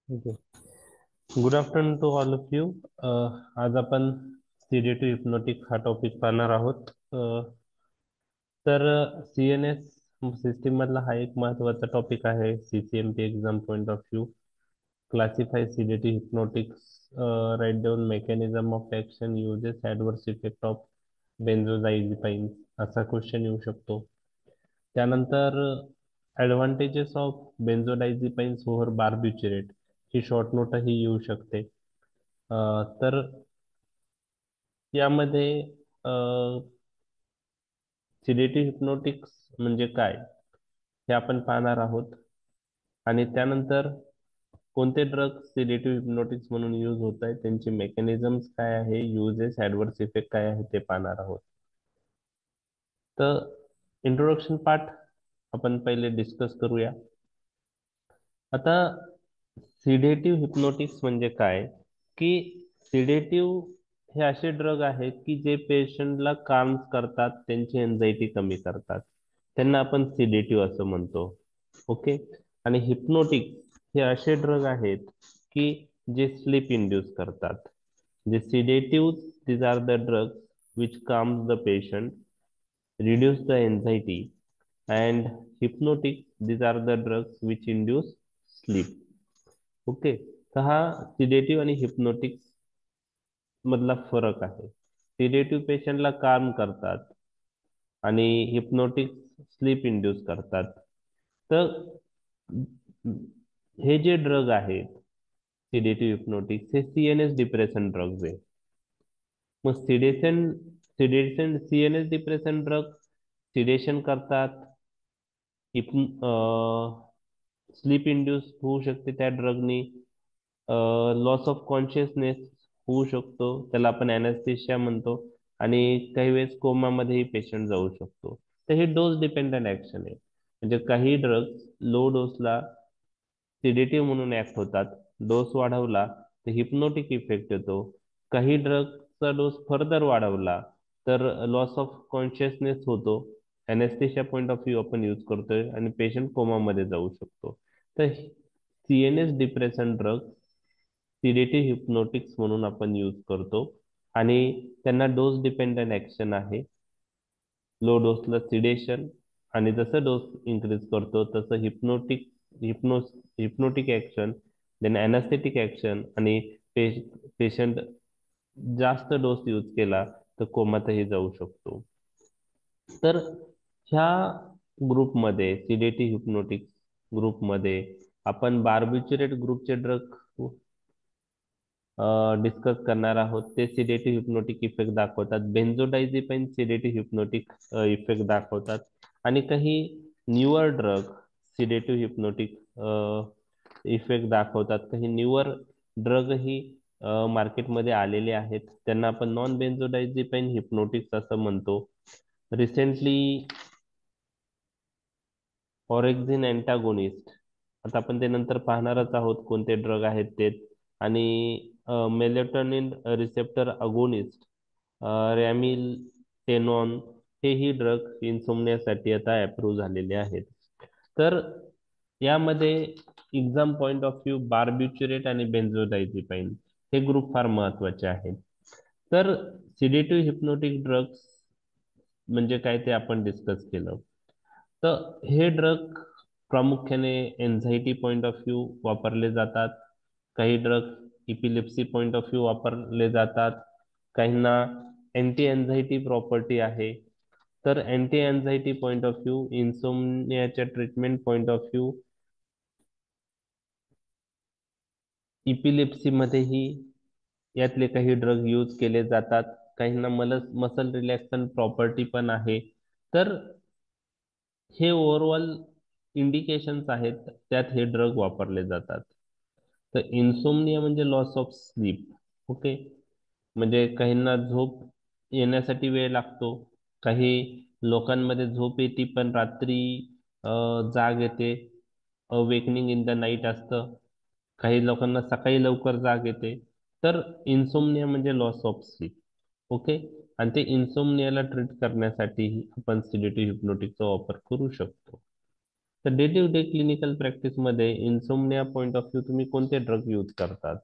Okay. Good afternoon to all of you. आज आपण सीडेटिव्ह hypnotic हा टॉपिक पाहणार आहोत. तर सी एन एस सिस्टीम मधला हा एक महत्त्वाचा टॉपिक आहे. CCMP exam point of view. Classify sedative hypnotics, write down mechanism of action, uses, adverse effect of benzodiazepines असा क्वेश्चन येऊ शकतो. त्यानंतर advantages of benzodiazepines over barbiturate ही शॉर्ट नोटही येऊ शकते. तर यामध्ये सिडेटिव्ह हिप्नोटिक्स म्हणजे काय हे आपण पाहणार आहोत. आणि त्यानंतर कोणते ड्रग सिडेटिव्ह हिप्नोटिक्स म्हणून यूज होत आहे, त्यांचे मेकॅनिझम्स काय आहे, युजेस, ऍडव्हर्स इफेक्ट काय आहे ते पाहणार आहोत. तर इंट्रोडक्शन पार्ट आपण पहिले डिस्कस करूया. आता सिडेटिव्ह हिप्नोटिक्स म्हणजे काय, की सिडेटिव्ह हे असे ड्रग आहेत की जे पेशंटला काम करतात, त्यांची एन्झायटी कमी करतात. त्यांना आपण सिडेटिव्ह असं म्हणतो. ओके. आणि हिप्नोटिक हे असे ड्रग आहेत की जे स्लीप इंड्यूस करतात. जे sedative, these are the drugs which calms the patient, reduce the anxiety, and hypnotic, these are the drugs which induce sleep. Okay. तर हा सिडेटिव्ह आणि हिप्नोटिक्स मधला फरक आहे. सिडेटिव्ह पेशंटला काम करतात आणि हिप्नोटिक्स स्लीप इंड्यूस करतात. तर हे जे ड्रग आहेत सिडेटिव्ह हिप्नोटिक्स हे सीएनएस डिप्रेशन ड्रग्ज आहे. मग sedation CNS depression drug sedation करतात, स्लीप इंड्यूस होऊ शकते त्या ड्रगनी, लॉस ऑफ कॉन्शियसनेस होऊ शकतो, त्याला आपण अॅनेस्थेशिया म्हणतो. आणि काही वेळेस कोमामध्येही पेशंट जाऊ शकतो. तर हे डोस डिपेंडंट ऍक्शन आहे. म्हणजे काही ड्रग्स लो डोसला सिडेटिव्ह म्हणून ऍक्ट होतात, डोस वाढवला तर हिप्नोटिक इफेक्ट येतो. काही ड्रगचा डोस फर्दर वाढवला तर लॉस ऑफ कॉन्शियसनेस होतो, अॅनेस्थेशिया पॉईंट ऑफ व्ह्यू आपण यूज करतोय आणि पेशंट कोमामध्ये जाऊ शकतो. तर CNS depression drug sedative hypnotics म्हणून आपण यूज करतो. आणि त्यांना डोस डिपेंडंट ऍक्शन आहे. लो डोसला सिडेशन, आणि जसं डोस इन्क्रीज करतो तसं hypno hypnotic action, then anaesthetic action, आणि पेशंट जास्त डोस यूज केला तर कोमातही जाऊ शकतो. तर ह्या ग्रुपमध्ये सिडेटिव्ह हिप्नोटिक्स ग्रुपमध्ये आपण बार्बिच्युरेट ग्रुपचे ड्रग डिस्कस करणार आहोत. ते सिडेटिव्ह हिप्नोटिक इफेक्ट दाखवतात. बेन्झोडायझेपाईन सिडेटिव्ह हिप्नोटिक इफेक्ट दाखवतात. आणि काही न्यूअर ड्रग सिडेटिव्ह हिप्नोटिक इफेक्ट दाखवतात. काही न्यूअर ड्रगही मार्केटमध्ये आलेले आहेत, त्यांना आपण नॉन बेन्झोडायझेपाईन हिप्नोटिक्स असं म्हणतो. रिसेंटली ऑरेक्झिन अँटागोनिस्ट, आता आपण ते नंतर पाहणारच आहोत कोणते ड्रग आहेत ते. आणि मेलेटोनिन रिसेप्टर अगोनिस्ट, रॅमिलटेनॉन, हेही ड्रग इन्सोमनियासाठी आता अप्रूव्ह झालेले आहेत. तर यामध्ये exam point of view barbiturate आणि बेन्झोडायझेपाईन हे ग्रुप फार महत्वाचे आहेत. तर सिडेटिव्ह हिप्नोटिक ड्रग्स म्हणजे काय ते आपण डिस्कस केलं. तर हे ड्रग प्रामुख्याने एन्झायटी पॉइंट ऑफ व्ह्यू वापरले जातात. काही drug epilepsy point of view वापरले जातात. काहींना अँटी एन्झायटी प्रॉपर्टी आहे. तर anti anxiety point of view, इन्सोमनियाच्या treatment point of view, epilepsy मध्येही यातले काही ड्रग यूज केले जातात. काहींना मसल रिलॅक्सन प्रॉपर्टी पण आहे. तर हे ओव्हरऑल इंडिकेशन्स आहेत, त्यात हे ड्रग वापरले जातात. तर इन्सोमनिया म्हणजे लॉस ऑफ स्लीप. ओके. म्हणजे काहींना झोप येण्यासाठी वेळ लागतो. काही लोकांमध्ये झोप येते पण रात्री जाग येते, अवेकनिंग इन द नाईट असतं. काही लोकांना सकाळी लवकर जाग येते. तर इन्सोमनिया म्हणजे लॉस ऑफ स्लीप. ओके. आणि ते इन्सोमनियाला ट्रीट करण्यासाठी आपण सिडेटिव्ह हिप्नोटिकचा वापर करू शकतो. तर day to day clinical practice मध्ये इन्सोमनिया पॉइंट ऑफ व्ह्यू तुम्ही कोणते ड्रग यूज करतात?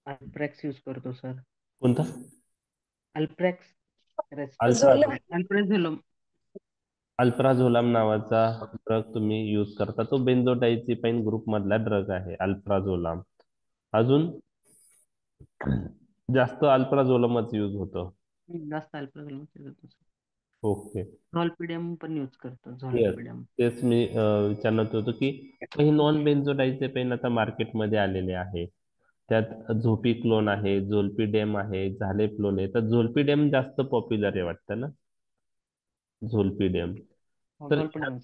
अल्प्रॅक्स यूज करतो सर. कोणता? Alprax ultra अल्प्रेझोलम. अल्प्राझोलाम नावाचा ड्रग तुम्ही यूज करता, तो बेन्झोडायझेपाईन ग्रुप मधला ड्रग आहे अल्प्राझोलाम. अजून जास्त अल्प्राझोलमच यूज होतो. जास्त अल्प्रेझोलम करतो सर. ओके. झॉल्पिडियम पण यूज करतो, येस, झॉल्पिडियम. तेच मी विचारणार होतो की काही नॉन बेन्झोडायझेपाईन आता मार्केटमध्ये आलेले आहे. त्यात झोपीक्लोन आहे, झोल्पीडेम आहे, झालेप्लोन आहे. तर झोल्पीडेम जास्त पॉप्युलर आहे वाटतं ना, झोल्पीडेम. हो, तर झॉल्पिडियम.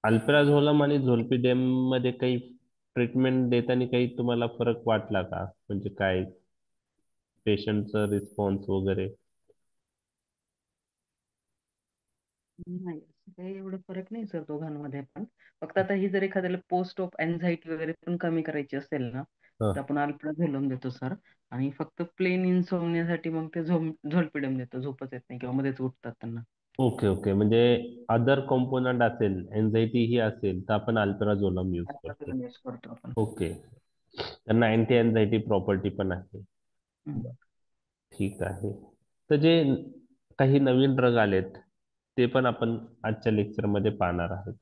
अल्प्राझोलम आणि झोल्पीडेम मध्ये काही ट्रीटमेंट देताना काही तुम्हाला फरक वाटला का? म्हणजे काय पेशंटचा रिस्पॉन्स वगैरे? नाही, असं काही एवढं फरक नाही सर दोघांमध्ये पण. फक्त आता ही जर एखाद्याला पोस्ट ऑफ एन्झायटी वगैरे पण कमी करायची असेल ना, तर आपण अल्प्राझोलम देतो सर. आणि फक्त प्लेन इन्सोमनियासाठी मग ते झोल्पिडम देतो, झोपच येत नाही किंवा मध्येच उठतात त्यांना. ओके ओके, म्हणजे अदर कॉम्पोनंट असेल, एन्झायटी ही असेल, तर आपण अल्प्राझोलम यूज करतो. अल्प्राझोलम यूज करतो आपण. ओके. त्यांना अँटी एन्झायटी प्रॉपर्टी पण आहे. हम्म. ठीक आहे. तर जे काही नवीन ड्रग आलेत ते पण आपण आजच्या लेक्चरमध्ये पाहणार आहोत.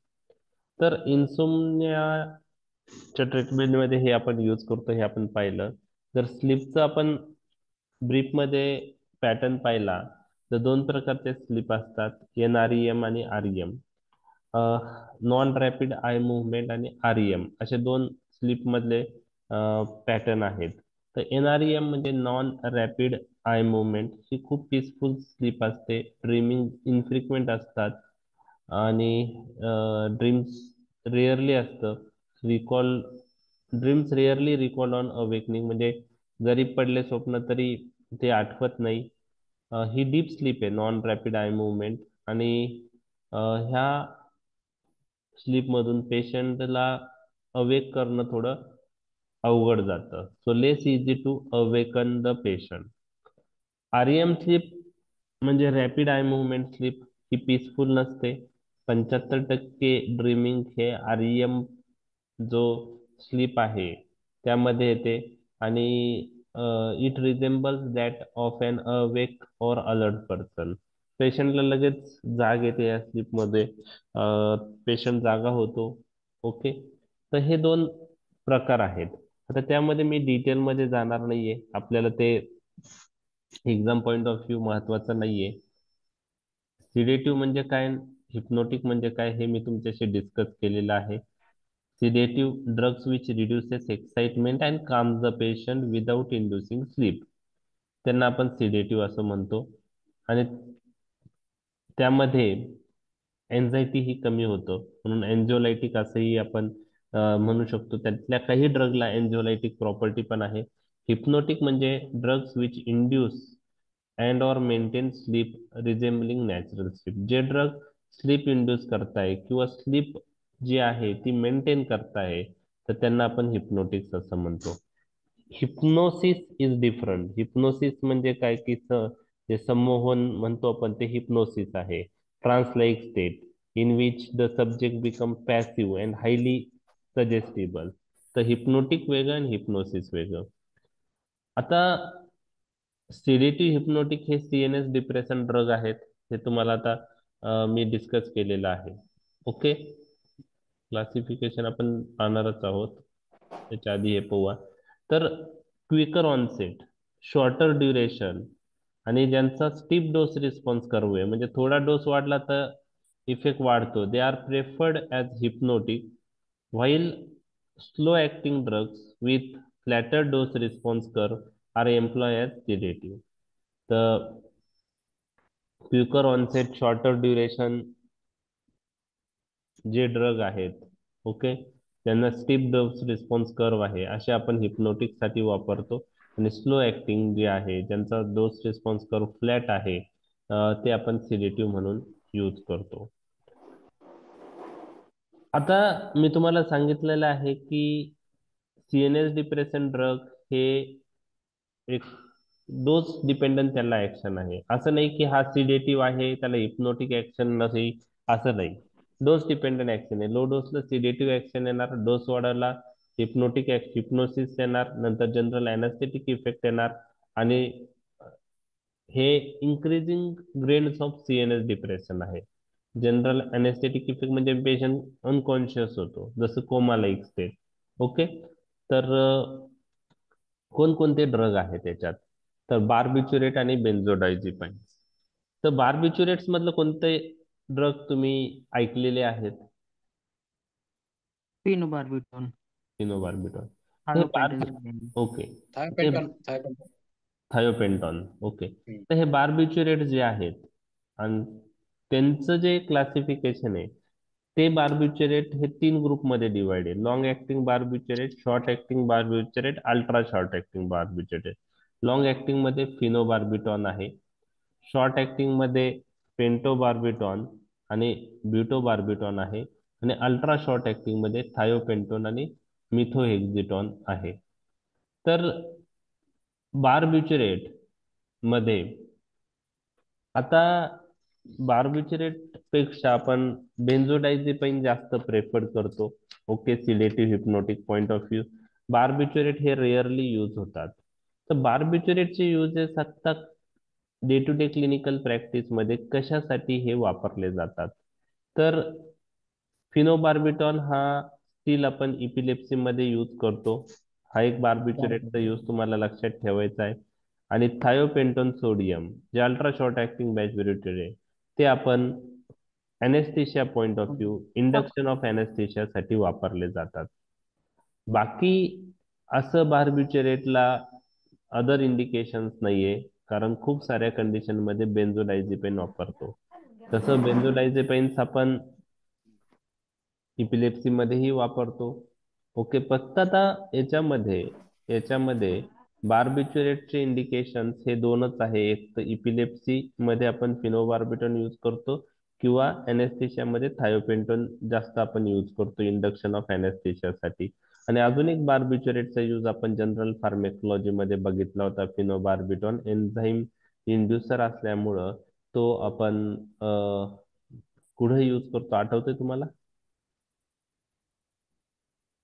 तर इन्सोमनियाच्या ट्रीटमेंटमध्ये हे आपण यूज करतो हे आपण पाहिलं. जर स्लीपचं आपण ब्रीफमध्ये पॅटर्न पाहिला तर दोन प्रकारचे स्लीप असतात, NREM आणि REM. Non rapid eye movement आणि REM असे दोन स्लीप मधले पॅटर्न आहेत. तर NREM म्हणजे नॉन रॅपिड आय मुवमेंट, ही खूप पीसफुल स्लीप असते, ड्रीमिंग इनफ्रिक्वेंट असतात आणि ड्रीम्स रेअरली असतं. Recall dreams rarely recall on awakening, म्हणजे जरी पडले स्वप्न तरी ते आठवत नाही. ही डीप स्लीप आहे, नॉन रॅपिड आय मुवमेंट. आणि ह्या स्लीपमधून पेशंटला अवेक करणं थोडं अवघड जातं. So less easy to awaken the patient. REM sleep म्हणजे रॅपिड आय मुवमेंट स्लीप, ही पीसफुल नसते. 75% ड्रीमिंग हे REM जो स्लीप आहे त्यामध्ये येते. आणि it resembles that of an awake or alert person. पेशंटला लगेच जाग येते या स्लीपमध्ये, पेशंट जागा होतो. ओके. तर हे दोन प्रकार आहेत. आता त्यामध्ये मी डिटेलमध्ये जाणार नाहीये, आपल्याला ते एक्झाम पॉइंट ऑफ व्ह्यू महत्वाचा नाहीये. सिडेटिव्ह म्हणजे काय, हिप्नोटिक म्हणजे काय, हे मी तुमच्याशी डिस्कस केलेलं आहे. Sedative drugs which reduces excitement and calms the patient without inducing sleep, त्यांना आपण सिडेटिव्ह असं म्हणतो. आणि त्यामध्ये एन्झायटी ही कमी होतं, म्हणून एन्झोलायटिक असंही आपण म्हणू शकतो. त्यातल्या काही ड्रगला एन्झोलायटिक प्रॉपर्टी पण आहे. हिप्नोटिक म्हणजे drugs which induce and or maintain sleep resembling natural sleep. जे ड्रग स्लीप इंड्यूस करताय किंवा स्लीप जी आहे ती मेंटेन करताय, तर त्यांना आपण हिप्नोटिक्स असं म्हणतो. Hypnosis is different. हिप्नोसिस म्हणजे काय की जे संमोहन म्हणतो आपण, ते हिप्नोसिस आहे. Trance like state in which the subject become passive and highly suggestible. तर हिप्नोटिक वेगळं आणि हिप्नोसिस वेगळं. आता सिडेटिव्ह हिप्नोटिक हे CNS डिप्रेशन ड्रग आहेत. हे तुम्हाला आता मी डिस्कस केलेलं आहे. ओके. क्लासिफिकेशन आपण पाहणारच आहोत, त्याच्या आधी हे पोवा. तर क्विकर ऑनसेट, शॉर्टर ड्युरेशन आणि ज्यांचा स्टीप डोस रिस्पॉन्स कर्व आहे, म्हणजे थोडा डोस वाढला तर इफेक्ट वाढतो, they are preferred as hypnotic. While slow acting drugs with flatter dose response curve are employ as sedative. तर क्विकर ऑनसेट, शॉर्टर ड्युरेशन जे ड्रग आहेत, ओके, त्यांना स्टीप डोस रिस्पॉन्स कर्व आहे, असे आपण हिप्नोटिक साठी वापरतो. आणि स्लो ऍक्टिंग जे आहे, ज्यांचा डोस रिस्पॉन्स कर्व फ्लॅट आहे, ते आपण सिडेटिव्ह म्हणून यूज करतो. आता मी तुम्हाला सांगितलेलं आहे की CNS डिप्रेशन ड्रग हे एक डोस डिपेंडंट त्याला ऍक्शन आहे. असं नाही की हा सिडेटिव्ह आहे त्याला हिप्नोटिक ऍक्शन नसेल, असं नाही. डोस डिपेंडंट ऍक्शन आहे. लो डोसला सिडेटिव्ह ऍक्शन येणार, डोस वाढवला हिप्नोसिस येणार, नंतर जनरल अॅनेस्थेटिक इफेक्ट येणार, आणि हे increasing grades of CNS depression आहे. जनरल अनेस्थेटिक इफेक्ट म्हणजे पेशंट अनकॉन्शियस होतो, जसं कोमा लाईक स्टेट. ओके. तर कोणकोणते ड्रग आहे त्याच्यात? तर बार्बिच्युरेट आणि बेन्झोडायझेपाईन. तर बार्बिच्युरेट्स मधलं कोणते ड्रग तुम्ही ऐकलेले आहेत? Phenobarbitone, phenobarbitone. हे थायोपेंटाझोलिन. ओके. हे थायपेंटॉन थायपेंटॉन. थायोपेंटॉन. ओके. हम्म. तर हे बार्बिच्युरेट जे आहेत, आणि त्यांचं जे क्लासिफिकेशन आहे, ते बार्बिच्युरेट हे 3 ग्रुपमध्ये डिवाइड आहे: long acting barbiturate, short acting barbiturate, ultra short acting barbiturate. Long acting मध्ये फिनोबार्बिटॉन आहे, शॉर्ट ऍक्टिंग मध्ये पेंटोबार्बिटॉन आणि ब्युटोबार्बिटॉन आहे, आणि अल्ट्रा शॉर्ट ऍक्टिंग मध्ये थायोपेंटोन आणि मिथोहेक्झिटॉन आहे. तर बार्बिच्युरेट मध्ये आता बार्बिच्युरेट पेक्षा आपण बेन्झोडायझेपाईन जास्त प्रेफर्ड करतो. Okay, sedative hypnotic point of view. Barbiturate हे रेअरली यूज होतात. तर बार्बिच्युरेटचे युजेस आता day to day clinical practice मध्ये कशासाठी हे वापरले जातात? तर फिनोबार्बिटॉन हा स्टील आपण इपिलेप्सी मध्ये यूज करतो. हा एक बार्बिच्युरेटचा यूज तुम्हाला लक्षात ठेवायचा आहे. आणि थायोपेंटोन सोडियम जे अल्ट्रा शॉर्ट ऍक्टिंग बॅचब्युरेटेड आहे, ते आपण anaesthesia point of view, induction of anaesthesia साठी वापरले जातात. बाकी असं बार्बिच्युरेटला अदर इंडिकेशन्स नाहीये, कारण खूप साऱ्या कंडिशन मध्ये बेन्झोडायझेपाईन वापरतो. तसं बेन्झोडायझेपाईन्स आपण इपिलेप्सी मध्येही वापरतो. ओके. फक्त आता याच्यामध्ये बार्बिच्युरेटचे इंडिकेशन्स हे दोनच आहे: एक तर इपिलेप्सी मध्ये आपण फिनोबार्बिटॉन यूज करतो, किंवा अनेस्थेशिया मध्ये थायोपेंटोन जास्त आपण यूज करतो इंडक्शन ऑफ अनेस्थेशियासाठी. आणि अजून एक बार्बिच्युरेटचा यूज आपण जनरल फार्मेकोलॉजी मध्ये बघितला होता, फिनोबार्बिटॉन एन्झाईम इंड्युसर असल्यामुळं तो आपण कुठे यूज करतो, आठवतंय तुम्हाला?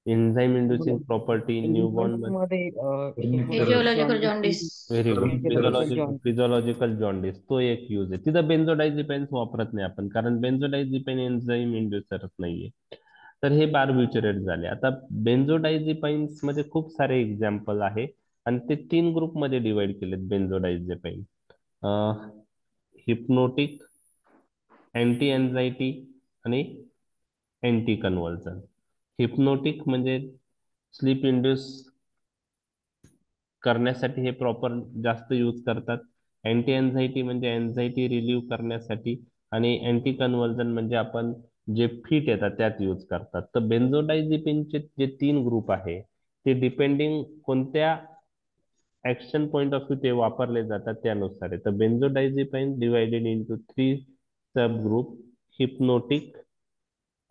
एन्झाईम इंड्युसिंग प्रॉपर्टी न्यूबॉर्न मध्ये. मध्ये physiological jaundice. Very good. Physiological jaundice. Physiological jaundice तो एक यूज आहे. तिथं बेन्झोडायझेपाईन्स वापरत नाही आपण, कारण बेन्झोडायझेपाईन एन्झाईम इंड्युसरच नाहीये. तर हे बार्बिच्युरेट झाले. आता बेन्झोडायझेपाईन्स मध्ये खूप सारे एक्झाम्पल आहे, आणि ते 3 ग्रुप मध्ये डिवाइड केलेत बेन्झोडायझेपाईन: हिप्नोटिक, अँटी एन्झायटी आणि अँटी कन्व्हर्जन. हिप्नोटिक म्हणजे स्लीप इंड्यूस करण्यासाठी हे प्रॉपर जास्त यूज करतात. अँटी एन्झायटी म्हणजे एन्झायटी रिलीव्ह करण्यासाठी, आणि अँटी कन्व्हर्जन म्हणजे आपण जे फिट येतात त्यात यूज करतात. तर बेन्झोडायझेपिनचे जे 3 ग्रुप आहे, ते डिपेंडिंग कोणत्या ऍक्शन पॉइंट ऑफ व्ह्यू ते वापरले जातात त्यानुसार आहे. तर benzodiazepine divided into 3 sub group: hypnotic,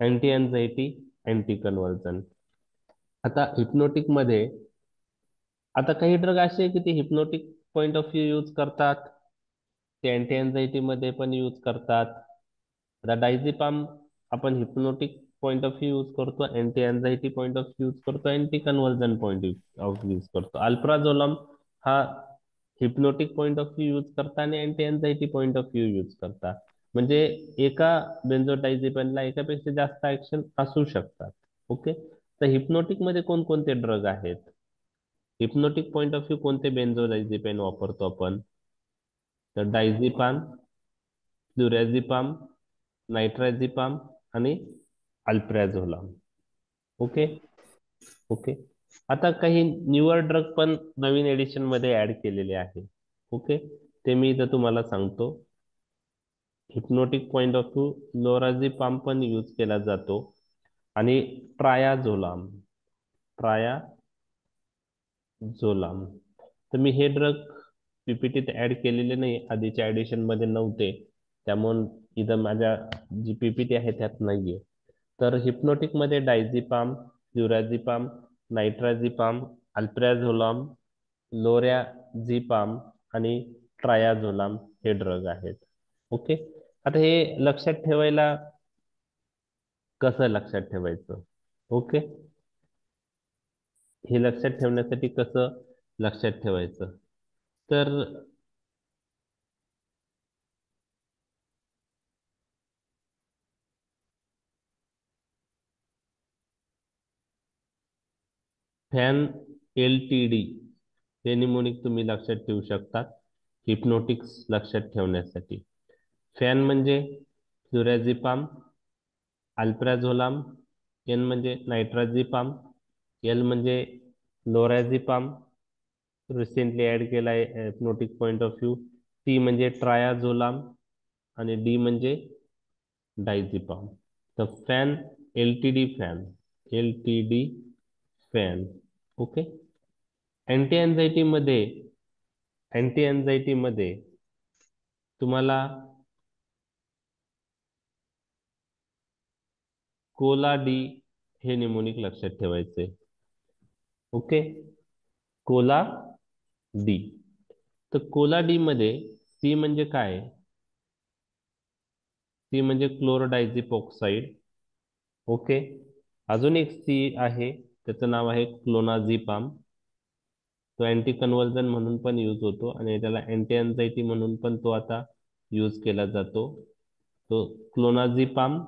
anti anxiety, anti convulsion. आता हिप्नोटिक मध्ये आता काही ड्रग असे आहे की ते hypnotic point of view use करतात, ते अँटी एन्झायटी मध्ये पण यूज करतात. आता डायझेपाम आपण hypnotic point of view use करतो, anti anxiety point of view use करतो, anti convulsion point of view use करतो. अल्प्राझोलम हा hypnotic point of view use करता आणि anti anxiety point of view use करता. म्हणजे एका बेन्झोडायझेपिनला एकापेक्षा जास्त ऍक्शन असू शकतात. ओके. तर हिप्नोटिक मध्ये कोणकोणते ड्रग आहेत? हिप्नोटिक पॉइंट ऑफ व्ह्यू कोणते बेन्झोडायझेपिन वापरतो आपण? तर डायझेपाम, फ्लुराझेपाम, नायट्राझेपाम आणि अल्प्राझोलाम. ओके. ओके. आता काही न्यूअर ड्रग पण नवीन एडिशन मध्ये ऍड केलेले आहे. ओके. ते मी इथं तुम्हाला सांगतो. हिप्नोटिक पॉइंट ऑफ व्ह्यू लोराझेपाम पण यूज केला जातो, आणि ट्रायाझोलाम, ट्रायाझोलाम. तर मी हे ड्रग पीपीटीत ऍड केलेले नाही, आधीच्या एडिशन मध्ये नव्हते, त्यामुळे इथं माझ्या जी पीपीटी आहे त्यात नाहीये. तर हिप्नोटिक मध्ये डायझेपाम, फ्लुराझेपाम, नायट्राझेपाम, अल्प्राझोलाम, लोरॅझेपाम आणि ट्रायाझोलाम हे ड्रग आहेत. ओके. आता हे लक्षात ठेवायला कसं लक्षात ठेवायचं. ओके, हे लक्षात ठेवण्यासाठी कसं लक्षात ठेवायचं, तर फॅन LTD हे निमोनिक तुम्ही लक्षात ठेवू शकता हिप्नोटिक्स लक्षात ठेवण्यासाठी. फॅन म्हणजे फ्लुराझिपाम, अल्प्राझोलाम, एन म्हणजे नायट्राझिपाम, एल म्हणजे लोरॅझिपाम, रिसेंटली ऍड केला आहे hypnotic point of view, T म्हणजे ट्रायाझोलाम आणि डी म्हणजे डायझिपाम. तर fan L T D fan. Okay, anti anxiety मध्ये तुम्हाला कोला डी हे निमोनिक लक्षात ठेवायचे. Okay, Cola D. तर कोला डी मध्ये सी म्हणजे काय, सी म्हणजे क्लोरोडायझिपॉक्साइड. ओके, अजून एक सी आहे, त्याचं नाव आहे क्लोनाझिपाम. तो अँटी कन्व्हर्जन म्हणून पण यूज होतो आणि त्याला अँटी अँझायटी म्हणून पण तो आता यूज केला जातो. तो क्लोनाझिपाम,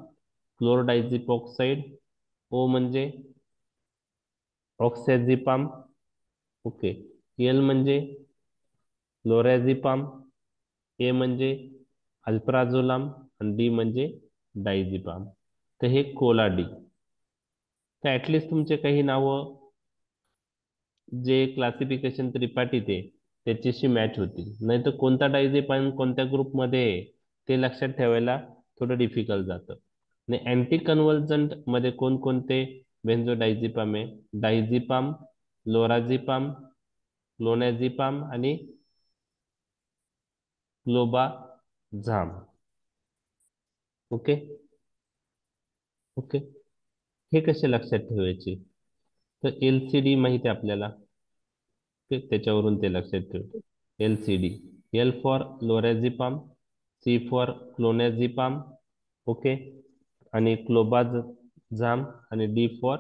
क्लोरोडायझिपॉक्साइड, ओ म्हणजे ऑक्सॅझिपाम. ओके, एल म्हणजे लोरॅझिपाम, ए म्हणजे अल्प्राझोलाम आणि डी म्हणजे डायझिपाम. तर हे कोला डी. तर ऍटलिस्ट तुमचे काही नावं जे क्लासिफिकेशन त्रिपाठीत आहे त्याच्याशी मॅच होतील, नाही तर कोणता डायझेपाम कोणत्या ग्रुपमध्ये आहे ते लक्षात ठेवायला थोडं डिफिकल्ट जातं. आणि अँटी कन्व्हर्जंट मध्ये कोणकोणते बेन्झोडायझेपाम आहे, डायझेपाम, लोराझेपाम, क्लोनाझेपाम आणि क्लोबाझाम. ओके. ओके, हे कसे लक्षात ठेवायचे, तर LCD माहिती आहे आपल्याला, त्याच्यावरून ते लक्षात ठेव. LCD, L for lorazepam, C for clonazepam. Okay, आणि क्लोबाझाम आणि डी फॉर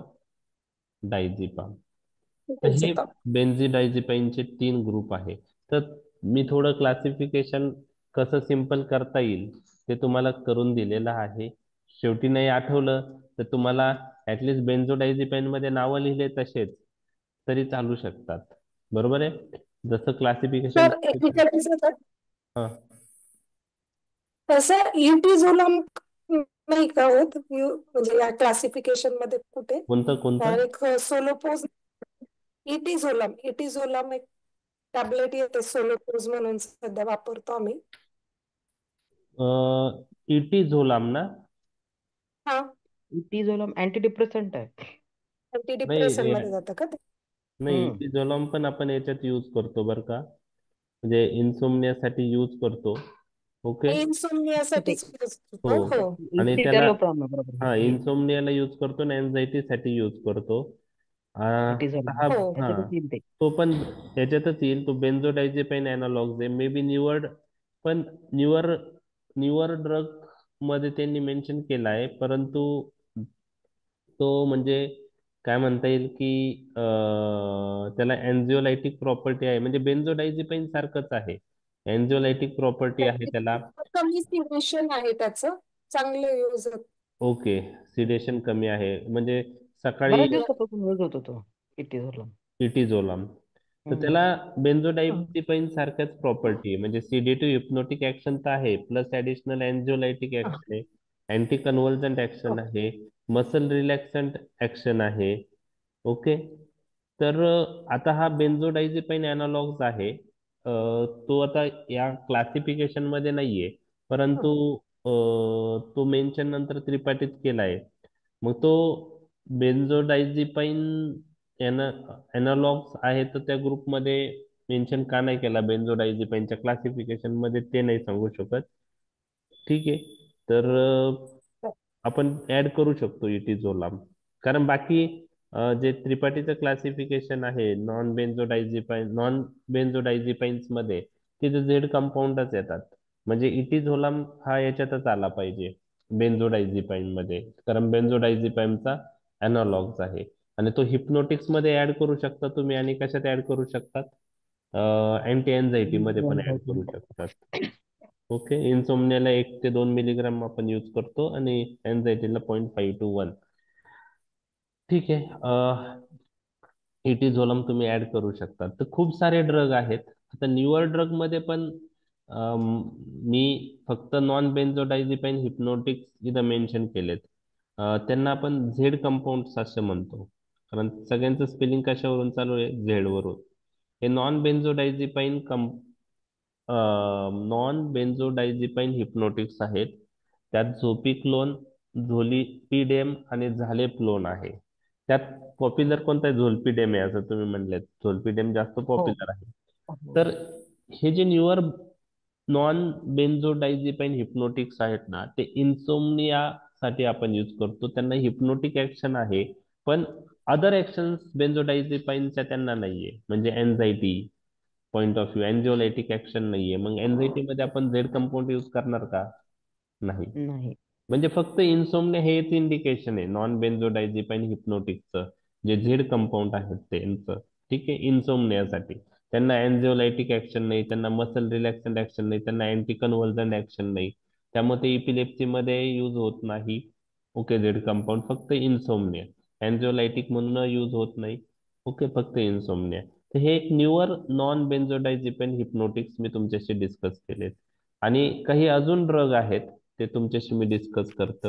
डायझिपाम. तर हे डायझेपाम. बेन्झिडायझेपाइनचे 3 ग्रुप आहे. तर मी थोडं क्लासिफिकेशन कसं सिंपल करता येईल ते तुम्हाला करून दिलेलं आहे. शेवटी नाही आठवलं तर तुम्हाला ऍटलिस्ट बेन्झोडायझेपाइन मध्ये नावं लिहिले तसेच तरी चालू शकतात. बरोबर आहे, जसं क्लासिफिकेशन. सर एक विचारायचं होतं, हा, तसं युटिझोलाम नाही का होत म्हणजे या क्लासिफिकेशन मध्ये कुठे? कोणतं कोणतं? एक सोलोपोज, इटिझोलाम एक टॅबलेट येते सोलोपोज म्हणून सध्या वापरतो आम्ही. इटिझोलाम ना? हा, इटिझोलाम अँटी डिप्रेसंट आहे. अँटी डिप्रेशन नाही मध्ये जातं का ते? नाही, इटिझोलाम पण आपण याच्यात यूज करतो बरं का, म्हणजे इन्सोमनियासाठी यूज करतो. ओके. इन्सोमनियासाठीच यूज हो, होतो. हो. आणि त्याला इथिलोप्रॉम बरोबर. हा इन्सोमनियाला यूज करतो आणि एन्झायटीसाठी यूज करतो. इटिझोलाम हा हा, त्याच्यातच येईल ते. तो पण याच्यातच येईल. तो बेन्झोडायझेपाइन अॅनालॉग्स आहे, मे बी न्यूअर, पण न्यूअर न्यूअर ड्रग मध्ये त्यांनी मेन्शन केला आहे, परंतु तो म्हणजे काय म्हणता येईल की त्याला एन्झिओलायटिक प्रॉपर्टी आहे, म्हणजे बेन्झोडायझेपाइन सारखंच आहे, एन्झिओलायटिक प्रॉपर्टी आहे त्याला. कमी सिग्नेशन आहे त्याचं, चांगलं यूज. ओके, सिडेशन कमी आहे, म्हणजे सकाळी बऱ्याच दिवसापासून यूज होतो तो इटिझोलाम. इटिझोलाम. तर त्याला बेन्झोडायझेपाइन सारख्याच प्रॉपर्टी आहे, म्हणजे सिडेटिव्ह हिप्नोटिक ऍक्शन तर आहे, प्लस ऍडिशनल एन्झिओलायटिक ऍक्शन आहे, अँटी कन्व्हर्जंट ऍक्शन आहे, मसल रिलॅक्संट ऍक्शन आहे. ओके. तर आता हा बेन्झोडायझेपाइन अॅनालॉग्स आहे. तो आता या क्लासिफिकेशन मध्ये नाहीये, परंतु तो मेन्शन नंतर त्रिपाठीत केला आहे. मग तो बेन्झोडायझेपाइन अॅनालॉग्स आहे, तर त्या ग्रुपमध्ये मेन्शन का नाही केला बेन्झोडायझेपाइनच्या क्लासिफिकेशन मध्ये ते नाही सांगू शकत. ठीक आहे, तर आपण ऍड करू शकतो इटिझोलाम, कारण बाकी जे त्रिपाठीचं क्लासिफिकेशन आहे नॉन बेन्झोडायझेपाइन्स मध्ये तिथे झेड कंपाऊंडच येतात, म्हणजे इटिझोलाम हा याच्यातच आला पाहिजे, बेन्झोडायझेपाईन मध्ये, कारण बेन्झोडायझेपाईनचा अनालॉग्स आहे. आणि तो हिप्नोटिक्स मध्ये ऍड करू शकता तुम्ही, आणि कशात ऍड करू शकतात, अँटी एन्झायटी मध्ये पण ऍड करू शकतात. ओके, इन्सोमनियाला 1 ते 2 मिलीग्राम आपण यूज करतो, आणि एन्झायटीला 0.5 to 1. ठीक आहे. इटिझोलम तुम्ही ऍड करू शकता. तर खूप सारे ड्रग आहेत. आता न्यूअर ड्रग मध्ये पण अम, मी फक्त नॉन बेन्झोडायझेपाईन हिप्नोटिक्स इथं मेन्शन केलेत. त्यांना आपण झेड कंपाऊंड्स असे म्हणतो, कारण सगळ्यांचं स्पेलिंग कशावरून चालू आहे, झेड वरून. हे नॉन बेन्झोडायझेपाईन हिप्नोटिक्स आहेत. त्यात झोपिक्लोन, झोलिपिडेम आणि झालेप्लोन आहे. त्यात पॉप्युलर कोणता आहे, झोलपीडेम आहे असं तुम्ही म्हणले, झोलपीडेम जास्त हो पॉप्युलर आहे. हो. तर हे जे न्यूअर नॉन बेन्झोडायझेपाईन हिप्नोटिक्स आहेत ना, ते इन्सोमनिया साठी आपण यूज करतो. त्यांना हिप्नोटिक ऍक्शन आहे, पण अदर ऍक्शन बेन्झोडायझेपाईनच्या त्यांना नाहीये. म्हणजे anxiety point of view, anxiolytic action नाहीये. मग एन्झायटी मध्ये आपण झेड कंपाऊंड यूज करणार का? नाही. नाही. म्हणजे फक्त इन्सोमनिया हेच इंडिकेशन आहे नॉन बेन्झोडायझेपाईन हिप्नोटिकचं, जे झेड कंपाऊंड आहेत त्यांचं. ठीक आहे, इन्सोमनियासाठी त्यांना एन्झिओलायटिक ऍक्शन नाही, त्यांना मसल रिलॅक्संट ऍक्शन नाही, त्यांना अँटी कन्व्हर्जंट ऍक्शन नाही. त्यामुळे ते इपिलेप्सी मध्ये यूज होत नाही. ओके, झेड कंपाऊंड फक्त इन्सोमनिया, एन्झिओलायटिक म्हणून यूज होत नाही. ओके, फक्त इन्सोमनिया. तर हे एक न्यूअर नॉन बेन्झोडायझेपाईन हिप्नोटिक्स मी तुमच्याशी डिस्कस केलेत. आणि काही अजून ड्रग आहेत, ते तुमच्याशी मी डिस्कस करतो.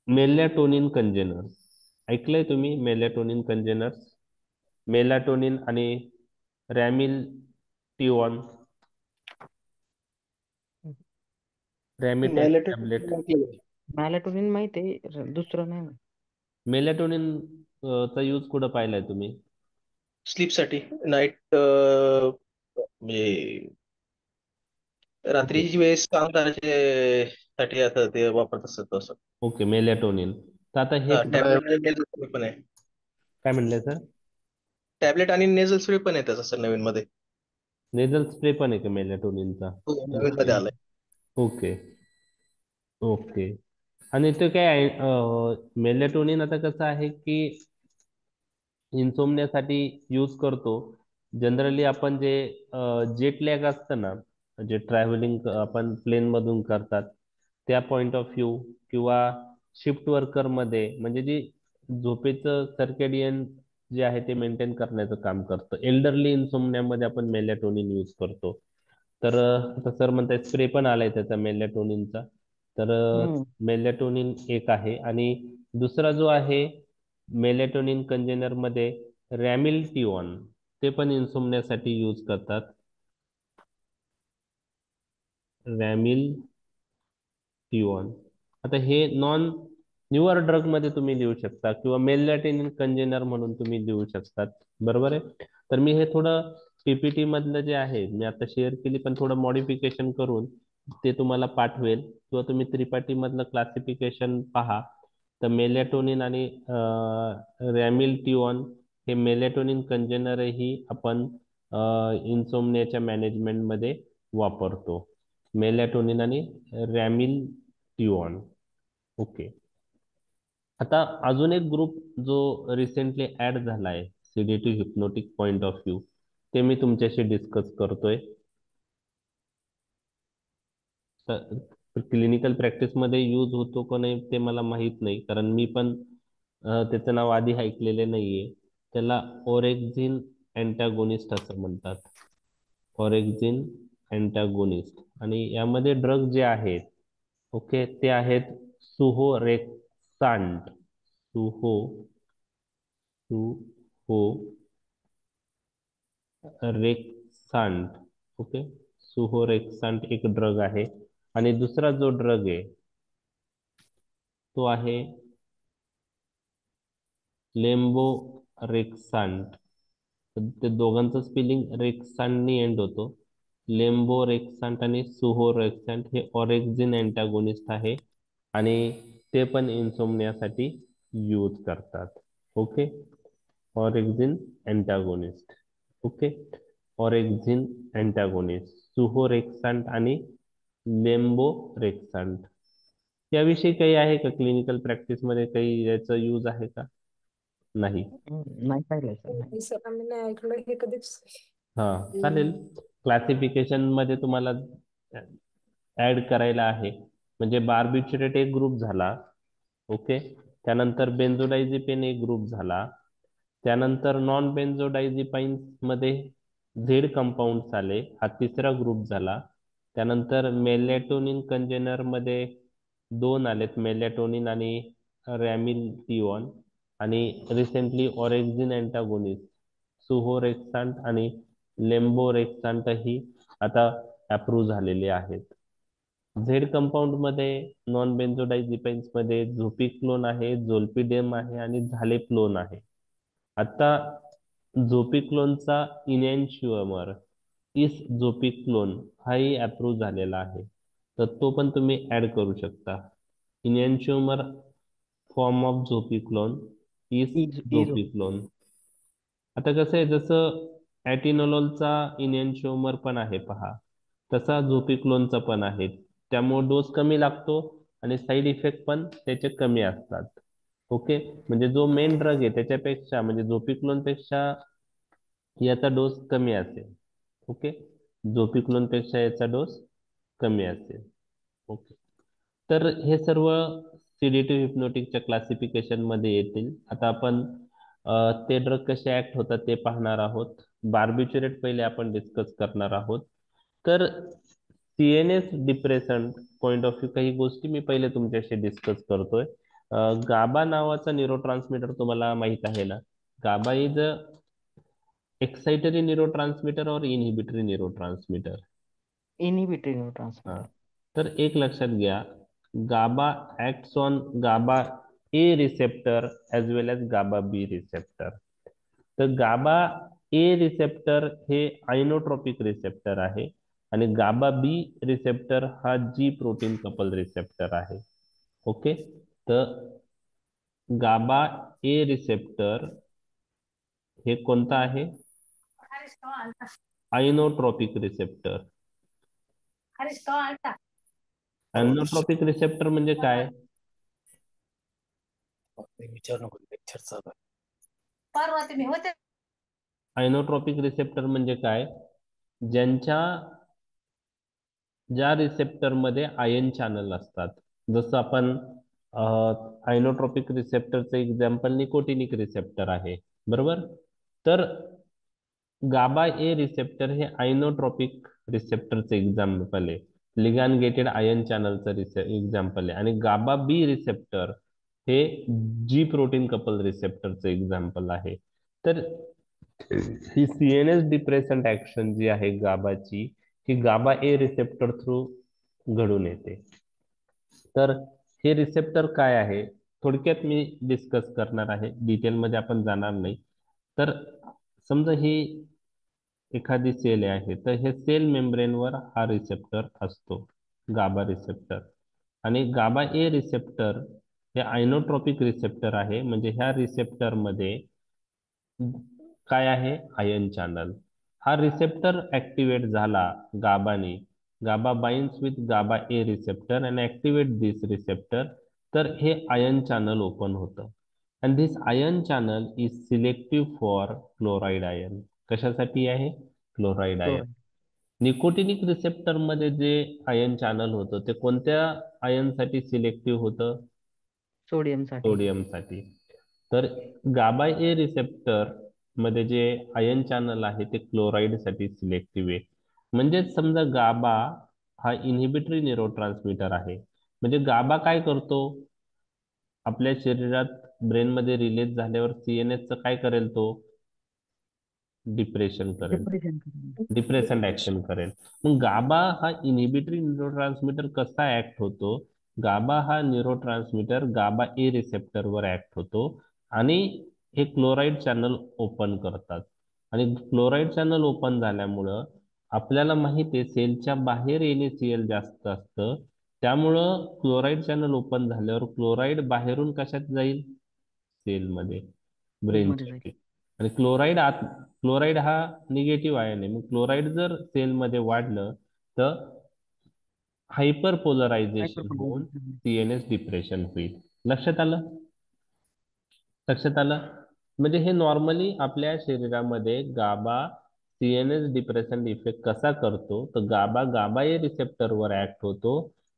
मेलॅटोनिन कंजेनर्स ऐकलंय तुम्ही? मेलॅटोनिन कंजेनर्स, मेलाटोनिन आणि रॅमिलटिओन, रॅमिटेक टॅबलेट. मॅलाटोनिन माहिती आहे, दुसरं नाही माहित. मेलॅटोनिन चा यूज कुठं पाहिलाय तुम्ही? स्लीपसाठी, नाईट म्हणजे ओके. रात्रीची वेळेस काम करायचे साठी आता ते वापरत असत तसं. Okay, melatonin. तर आता हे टॅबलेट आणि नेझल स्प्रे पण आहे. काय म्हणले सर? टॅबलेट आणि नेझल स्प्रे पण आहे त्याचा सर नवीन मध्ये. नेझल स्प्रे पण आहे का मेलॅटोनिनचा? हो, नवीन मध्ये आलाय. Okay okay. आणि ते काय आहे, मेलॅटोनिन आता कसं आहे की इन्सोमनियासाठी यूज करतो. जनरली आपण जे जेट लॅग असतं ना, जे ट्रॅव्हलिंग आपण प्लेन मधून करतात, त्या पॉइंट ऑफ व्ह्यू, किंवा शिफ्ट वर्कर मध्ये, म्हणजे जी झोपेचं सर्केडियन जे आहे ते मेंटेन करण्याचं काम करतं. एल्डरली इन्सोमनियामध्ये आपण मेलॅटोनिन यूज करतो. तर आता सर म्हणतात स्प्रे पण आलाय त्याचा मेलॅटोनिनचा. तर हम्म. मेलॅटोनिन एक आहे, आणि दुसरा जो आहे मेलॅटोनिन कंजेनर मध्ये रॅमिलटिओन, ते पण इन्सोमनियासाठी यूज करतात. रॅमिलटिओन. आता हे नॉन न्यूअर ड्रग मध्ये तुम्ही लिहू शकता, किंवा मेलॅटोनिन कंजेनर म्हणून तुम्ही लिहू शकतात. बरोबर आहे. तर मी हे थोडं पीपीटी मधलं जे आहे मी आता शेअर केली, पण थोडं मॉडिफिकेशन करून ते तुम्हाला पाठवेल, किंवा तुम्ही त्रिपाठी मधलं क्लासिफिकेशन पहा. तर मेलॅटोनिन आणि रॅमिलटिओन हे मेलॅटोनिन कंजेनरही आपण इन्सोमनियाच्या मॅनेजमेंटमध्ये वापरतो. मेलॅटोनिन आणि रॅमिलटिओन. ओके. आता अजून एक ग्रुप जो रिसेंटली ऍड झालाय सिडेटिव्ह हिप्नोटिक पॉइंट ऑफ व्ह्यू, ते मी तुमच्याशी डिस्कस करतोय. क्लिनिकल प्रॅक्टिस मध्ये यूज होतो का नाही ते मला माहित नाही, कारण मी पण त्याचं नाव आधी ऐकलेले नाहीये. त्याला ओरेक्झिन अँटागोनिस्ट असं म्हणतात. ओरेक्झिन अँटागोनिस्ट. आणि यामध्ये ड्रग जे आहेत, ओके, ते आहेत सुहोरेक्सांट, सुहो रेक्सांट. ओके, सुहोरेक्सांट एक ड्रग आहे. आणि दुसरा जो ड्रग आहे तो आहे लेम्बो रेक्सांट. ते दोघांचं स्पेलिंग रेक्सांटनी एंड होतो. लेम्बो रेक्सांट आणि सुहो रेक्सांट हे ऑरेक्झिन अँटागोनिस्ट आहे, आणि ते पण इन्सोमनियासाठी यूज करतात. Okay, orexin antagonist. Okay. Orexin antagonist, suvorexant आणि लेम्बोरेक्सांट. याविषयी काही आहे का क्लिनिकल प्रॅक्टिस मध्ये, काही याचा यूज आहे का? नाही. नाही पाहिलंय सर, नाही. नाही सर, आम्ही नाही ऐकलं हे कधीच. हा, चालेल. क्लासिफिकेशन मध्ये तुम्हाला ऍड करायला आहे, म्हणजे बार्बिट्युरेट एक ग्रुप झाला. ओके. त्यानंतर बेन्झोडायझेपिन एक ग्रुप झाला. त्यानंतर नॉन बेन्झोडायझेपाईन्स मध्ये झेड कंपाऊंड्स आले, हा तिसरा ग्रुप झाला. त्यानंतर मेलॅटोनिन कंजेनर मध्ये दोन आलेत, मेलॅटोनिन आणि रॅमिथिओन. आणि रिसेंटली ऑरेक्झिन अँटागोनिस्ट, सुहोरेक्सांट आणि लेम्बोरेक्सांट ही आता अप्रूव्ह झालेले आहेत. झेड कंपाऊंड मध्ये नॉन बेन्झोडायझेपाईन्स मध्ये झोपिक्लोन आहे, झोल्पिडेम आहे आणि झालेप्लोन आहे. आता झोपिक्लोनचा इनॅन्शिओमर इस झोपिक्लोन हाही अप्रूव्ह झालेला आहे, तर तो पण तुम्ही ऍड करू शकता. इनॅन्शिओमर फॉर्म ऑफ झोपिक्लोन इस झोपिक्लोन. आता कसं आहे, जसं ॲटिनोलोलचा इनॅन्शिओमर पण आहे पहा, तसा झोपिक्लोनचा पण आहे. त्यामुळे डोस कमी लागतो आणि साईड इफेक्ट पण त्याचे कमी असतात. ओके. म्हणजे जो मेन ड्रग आहे त्याच्यापेक्षा, म्हणजे झोपिक्लोन पेक्षा याचा डोस कमी असेल. ओके. झोपिक्लोन पेक्षा याचा डोस कमी असेल. ओके. तर हे सर्व सिडेटिव्ह हिप्नोटिकच्या क्लासिफिकेशन मध्ये येतील. आता आपण ते ड्रग कसे ऍक्ट होतात ते पाहणार आहोत. बार्बिट्युरेट पहिले आपण डिस्कस करणार आहोत. तर CNS depression point of view काही गोष्टी मी पहिले तुमच्याशी डिस्कस करतोय. गाबा नावाचा न्यूरोट्रान्समीटर तुम्हाला माहित आहे ना? GABA is excitatory neurotransmitter or inhibitory neurotransmitter. Inhibitory हा, न्यूरोट्रान्समीटर. तर एक लक्षात घ्या, GABA acts on GABA A receptor as well as GABA B receptor. तर गाबा ए रिसेप्टर हे आयनोट्रॉपिक रिसेप्टर आहे आणि गाबा बी रिसेप्टर हा जी प्रोटीन कपल रिसेप्टर आहे. ओके. तर गाबा ए रिसेप्टर हे कोणता आहे? Inotropic receptor. आयनोट्रॉपिक रिसेप्टर म्हणजे काय? विचार नको, लेक्चर चालू आहे. आयनोट्रॉपिक रिसेप्टर म्हणजे काय? ज्या रिसेप्टर मध्ये आयन चॅनल असतात. जसं आपण आयनोट्रॉपिक रिसेप्टरचं एक्झाम्पल निकोटिनिक रिसेप्टर आहे, बरोबर? तर गाबा ए रिसेप्टर हे आयनोट्रॉपिक रिसेप्टरचं एक्झाम्पल आहे, लिगॅन गेटेड आयन चॅनलचं एक्झाम्पल आहे. आणि गाबा बी रिसेप्टर हे जी प्रोटीन कपल रिसेप्टरचं एक्झाम्पल आहे. तर ही सीएनएस डिप्रेसंट ऍक्शन जी आहे गाबाची, ही गाबा ए रिसेप्टर थ्रू घडून येते. तर हे रिसेप्टर काय आहे थोडक्यात मी डिस्कस करणार आहे, डिटेलमध्ये आपण जाणार नाही. तर समजा ही एखादी सेल आहे, तर हे सेल मेम्ब्रेनवर हा रिसेप्टर असतो, गाबा रिसेप्टर. आणि गाबा ए रिसेप्टर हे आयनोट्रॉपिक रिसेप्टर आहे, म्हणजे ह्या रिसेप्टर मध्ये काय आहे? Ion channel. हा रिसेप्टर ऍक्टिव्हेट झाला गाबाने, GABA binds with GABA A receptor and activate this receptor, तर हे आयन चॅनल ओपन होतं. And this ion channel is selective for chloride ion. कशासाठी आहे? Chloride ion. निकोटिनिक रिसेप्टर मध्ये जे आयन चॅनल होतं ते कोणत्या आयनसाठी सिलेक्टिव्ह होतं? सोडियमसाठी. सोडियमसाठी. तर गाबा ए रिसेप्टर मध्ये जे आयन चॅनल आहे ते क्लोराईडसाठी सिलेक्टिव्ह आहे. म्हणजेच समजा गाबा हा इनहिबिटरी न्यूरोट्रान्समीटर आहे. म्हणजे गाबा काय करतो? आपल्या शरीरात ब्रेनमध्ये रिलीज झाल्यावर सीएनएसचं काय करेल? तो डिप्रेशन करेल, डिप्रेशन ऍक्शन करेल. मग गाबा हा इनहिबिटरी न्यूरोट्रान्समीटर कसा ऍक्ट होतो? गाबा हा न्यूरोट्रान्समीटर गाबा ए रिसेप्टरवर ऍक्ट होतो आणि हे क्लोराईड चॅनल ओपन करतात. आणि क्लोराईड चॅनल ओपन झाल्यामुळं आपल्याला माहिती आहे सेलच्या बाहेर NaCl जास्त असतं, त्यामुळं क्लोराईड चॅनल ओपन झाल्यावर क्लोराईड बाहेरून कशात जाईल? सेलमध्ये, मध्ये जाईल. ब्रेनच्या. आणि क्लोराईड आत क्लोराईड हा निगेटिव्ह आयन आहे. मग क्लोराईड जर सेलमध्ये वाढलं तर हायपर पोलरायझेशन होऊन हायपरपोलरायझेशन. CNS डिप्रेशन होईल. लक्षात आलं? लक्षात आलं? म्हणजे हे नॉर्मली आपल्या शरीरामध्ये गाबा CNS डिप्रेशन इफेक्ट कसा करतो, तर गाबा ए रिसेप्टरवर ऍक्ट होतो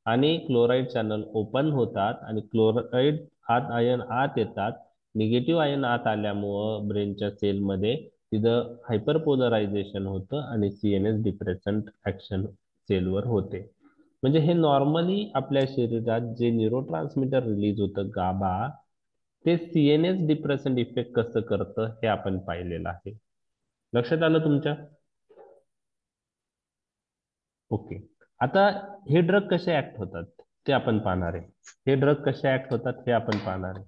आणि क्लोराईड चॅनल ओपन होतात आणि क्लोराईड आयन आत येतात. निगेटिव्ह आयन आत आल्यामुळं ब्रेनच्या सेलमध्ये तिथं हायपरपोलरायझेशन होतं आणि CNS डिप्रेशन ऍक्शन सेलवर होते. म्हणजे हे नॉर्मली आपल्या शरीरात जे न्यूरोट्रान्समीटर रिलीज होतं गाबा, ते CNS डिप्रेशन इफेक्ट कसं करतं हे आपण पाहिलेलं आहे. लक्षात आलं तुमच्या? ओके. आता हे ड्रग कसे ऍक्ट होतात ते आपण पाहणार आहे. हे ड्रग कसे ऍक्ट होतात हे आपण पाहणार आहे.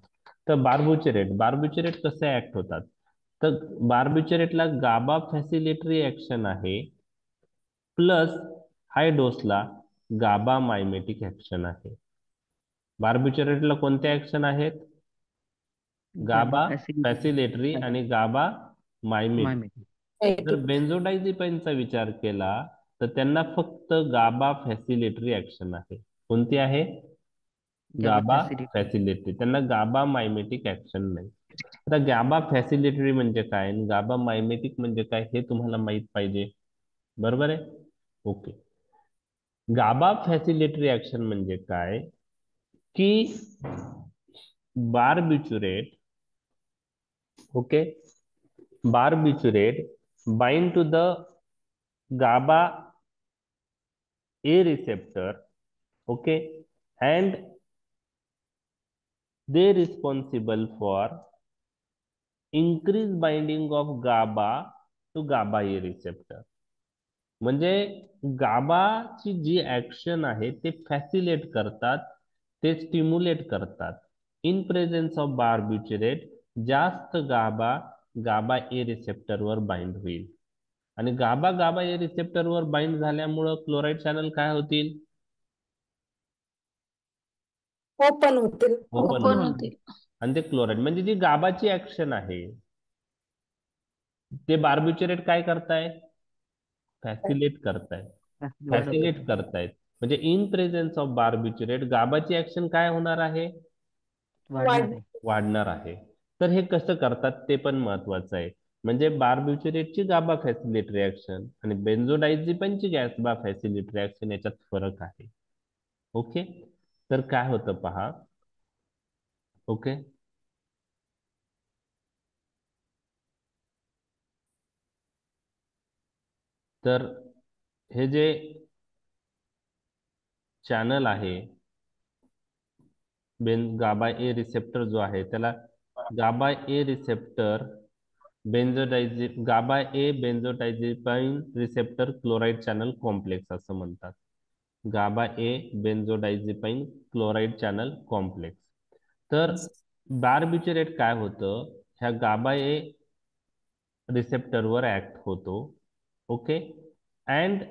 तर बार्बिचुरेट कसे ऍक्ट होतात, तर बार्बिचुरेटला गाबा फॅसिलिटरी ऍक्शन आहे प्लस हाय डोसला गाबा मायमेटिक ऍक्शन आहे. बार्बिचुरेटला कोणत्या ऍक्शन आहेत? गाबा गाबा फॅसिलिटी फॅसिलेटरी आणि गाबा मायमेटिक. मायमेटिक. जर बेन्झोडायझेपाईनचा विचार केला तर त्यांना फक्त गाबा फॅसिलेटरी ऍक्शन आहे. कोणती आहे? गाबा गाबा फॅसिलिटी. फॅसिलिटरी. त्यांना गाबा मायमेटिक ऍक्शन नाही. आता गाबा फॅसिलिटरी म्हणजे काय आणि गाबा मायमेटिक म्हणजे काय हे तुम्हाला माहित पाहिजे. बरोबर आहे? ओके. गाबा फॅसिलिटरी ऍक्शन म्हणजे काय की barbiturate, okay, barbiturate bind to the GABA A receptor, okay, and they responsible for increase binding of GABA to GABA A receptor. म्हणजे गाबाची जी ऍक्शन आहे ते फॅसिलेट करतात, ते स्टिम्युलेट करतात. इन प्रेझेन्स ऑफ बार्बिचुरेट जास्त गाबा ए रिसेप्टरवर बाइंड होईल आणि गाबा ए रिसेप्टरवर बाइंड झाल्यामुळं क्लोराईड चॅनल काय होतील? ओपन होतील. ओपन ओपन होतील. होतील. आणि ते क्लोराईड म्हणजे जी गाबाची ऍक्शन आहे ते बार्बिचुरेट काय करताय? फॅसिलेट करताय. फॅसिलेट करतायत. म्हणजे इन प्रेझेन्स ऑफ बार्बिचुरेट गाबाची ऍक्शन काय होणार आहे? वाढणार आहे. वाढणार आहे. तर हे कसं करतात ते पण महत्वाचं आहे. म्हणजे बार्बिचुरेटची गाबा फॅसिलिटरी ऍक्शन आणि बेन्झोडायझेपिनची गाबा फॅसिलिटरी ऍक्शन याच्यात फरक आहे. ओके. तर काय होतं पहा. ओके. तर हे जे चॅनल आहे गाबा ए रिसेप्टर जो आहे त्याला गाबा A receptor GABA A बेन्झोडायझेपाईन receptor chloride channel complex असं म्हणतात. गाबा ए बेन्झोडायझेपाईन क्लोराईड चॅनल कॉम्प्लेक्स. तर बार्बिचुरेट काय होतं, ह्या गाबा ए रिसेप्टरवर ऍक्ट होतो. Okay. And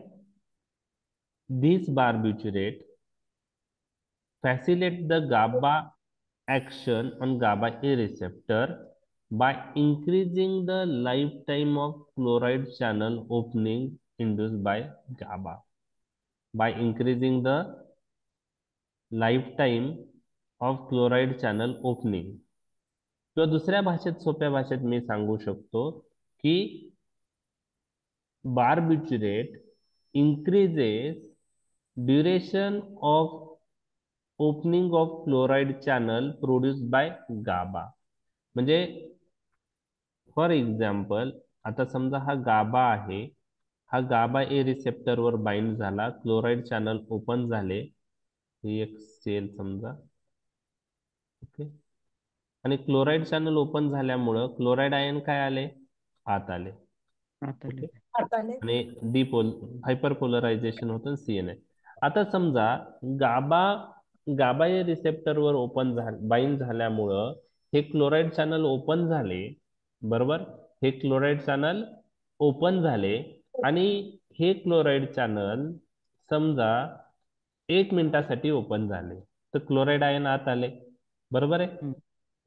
this barbiturate facilitate the GABA action on GABA A receptor by increasing the lifetime of chloride channel opening induced by GABA. By increasing the lifetime of chloride channel opening. किंवा दुसऱ्या भाषेत, सोप्या भाषेत मी सांगू शकतो की barbiturate increases duration of opening of chloride channel produce by GABA. म्हणजे for example आता समजा हा गाबा आहे, हा गाबा ए रिसेप्टरवर बाइंड झाला, क्लोराईड चॅनल ओपन झाले, ही एक सेल समजा, ओके, आणि क्लोराईड चॅनल ओपन झाल्यामुळं क्लोराईड आयन काय आले? आत आले. ओके. आणि हायपरपोलरायझेशन होतं CNS. आता समजा गाबा ए रिसेप्टरवर बाइंड झाल्यामुळं हे क्लोराईड चॅनल ओपन झाले. बरोबर. हे क्लोराईड चॅनल ओपन झाले आणि हे क्लोराईड चॅनल समजा 1 मिनिटासाठी ओपन झाले तर क्लोराईड आयन आत आले. बरोबर आहे?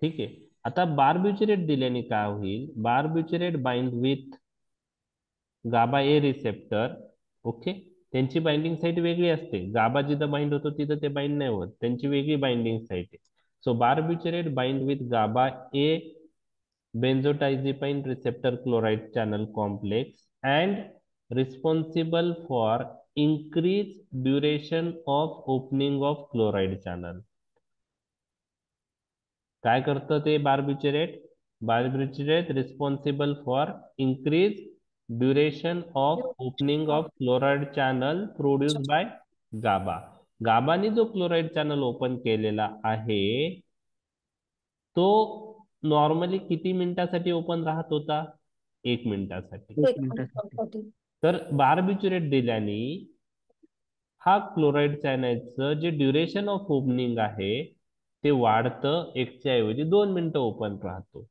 ठीक आहे. आता बार्बिचुरेट दिल्याने काय होईल? Barbiturate bind with GABA A receptor, okay, त्यांची बाइंडिंग साईट वेगळी असते. गाबा जिथं बाइंड होतो तिथं ते बाइंड नाही होत, त्यांची वेगळी बाइंडिंग साईट आहे. So barbiturate bind with GABA A benzodiazepine receptor chloride channel complex and responsible for increased duration of opening of chloride channel. काय करतं ते barbiturate? Barbiturate responsible for increase duration of opening of chloride channel produced by GABA. गाबाने जो chloride channel open केलेला आहे तो normally किती मिनिटासाठी open राहत होता? 1 मिनिटासाठी. 1 एक मिनिटासाठी. मिनिटासाठी. तर बार्बिचुरेट दिल्याने हा क्लोराइड चॅनलचं जे ड्युरेशन ऑफ ओपनिंग आहे ते वाढतं, 1च्या ऐवजी 2 मिनिटं ओपन राहतो.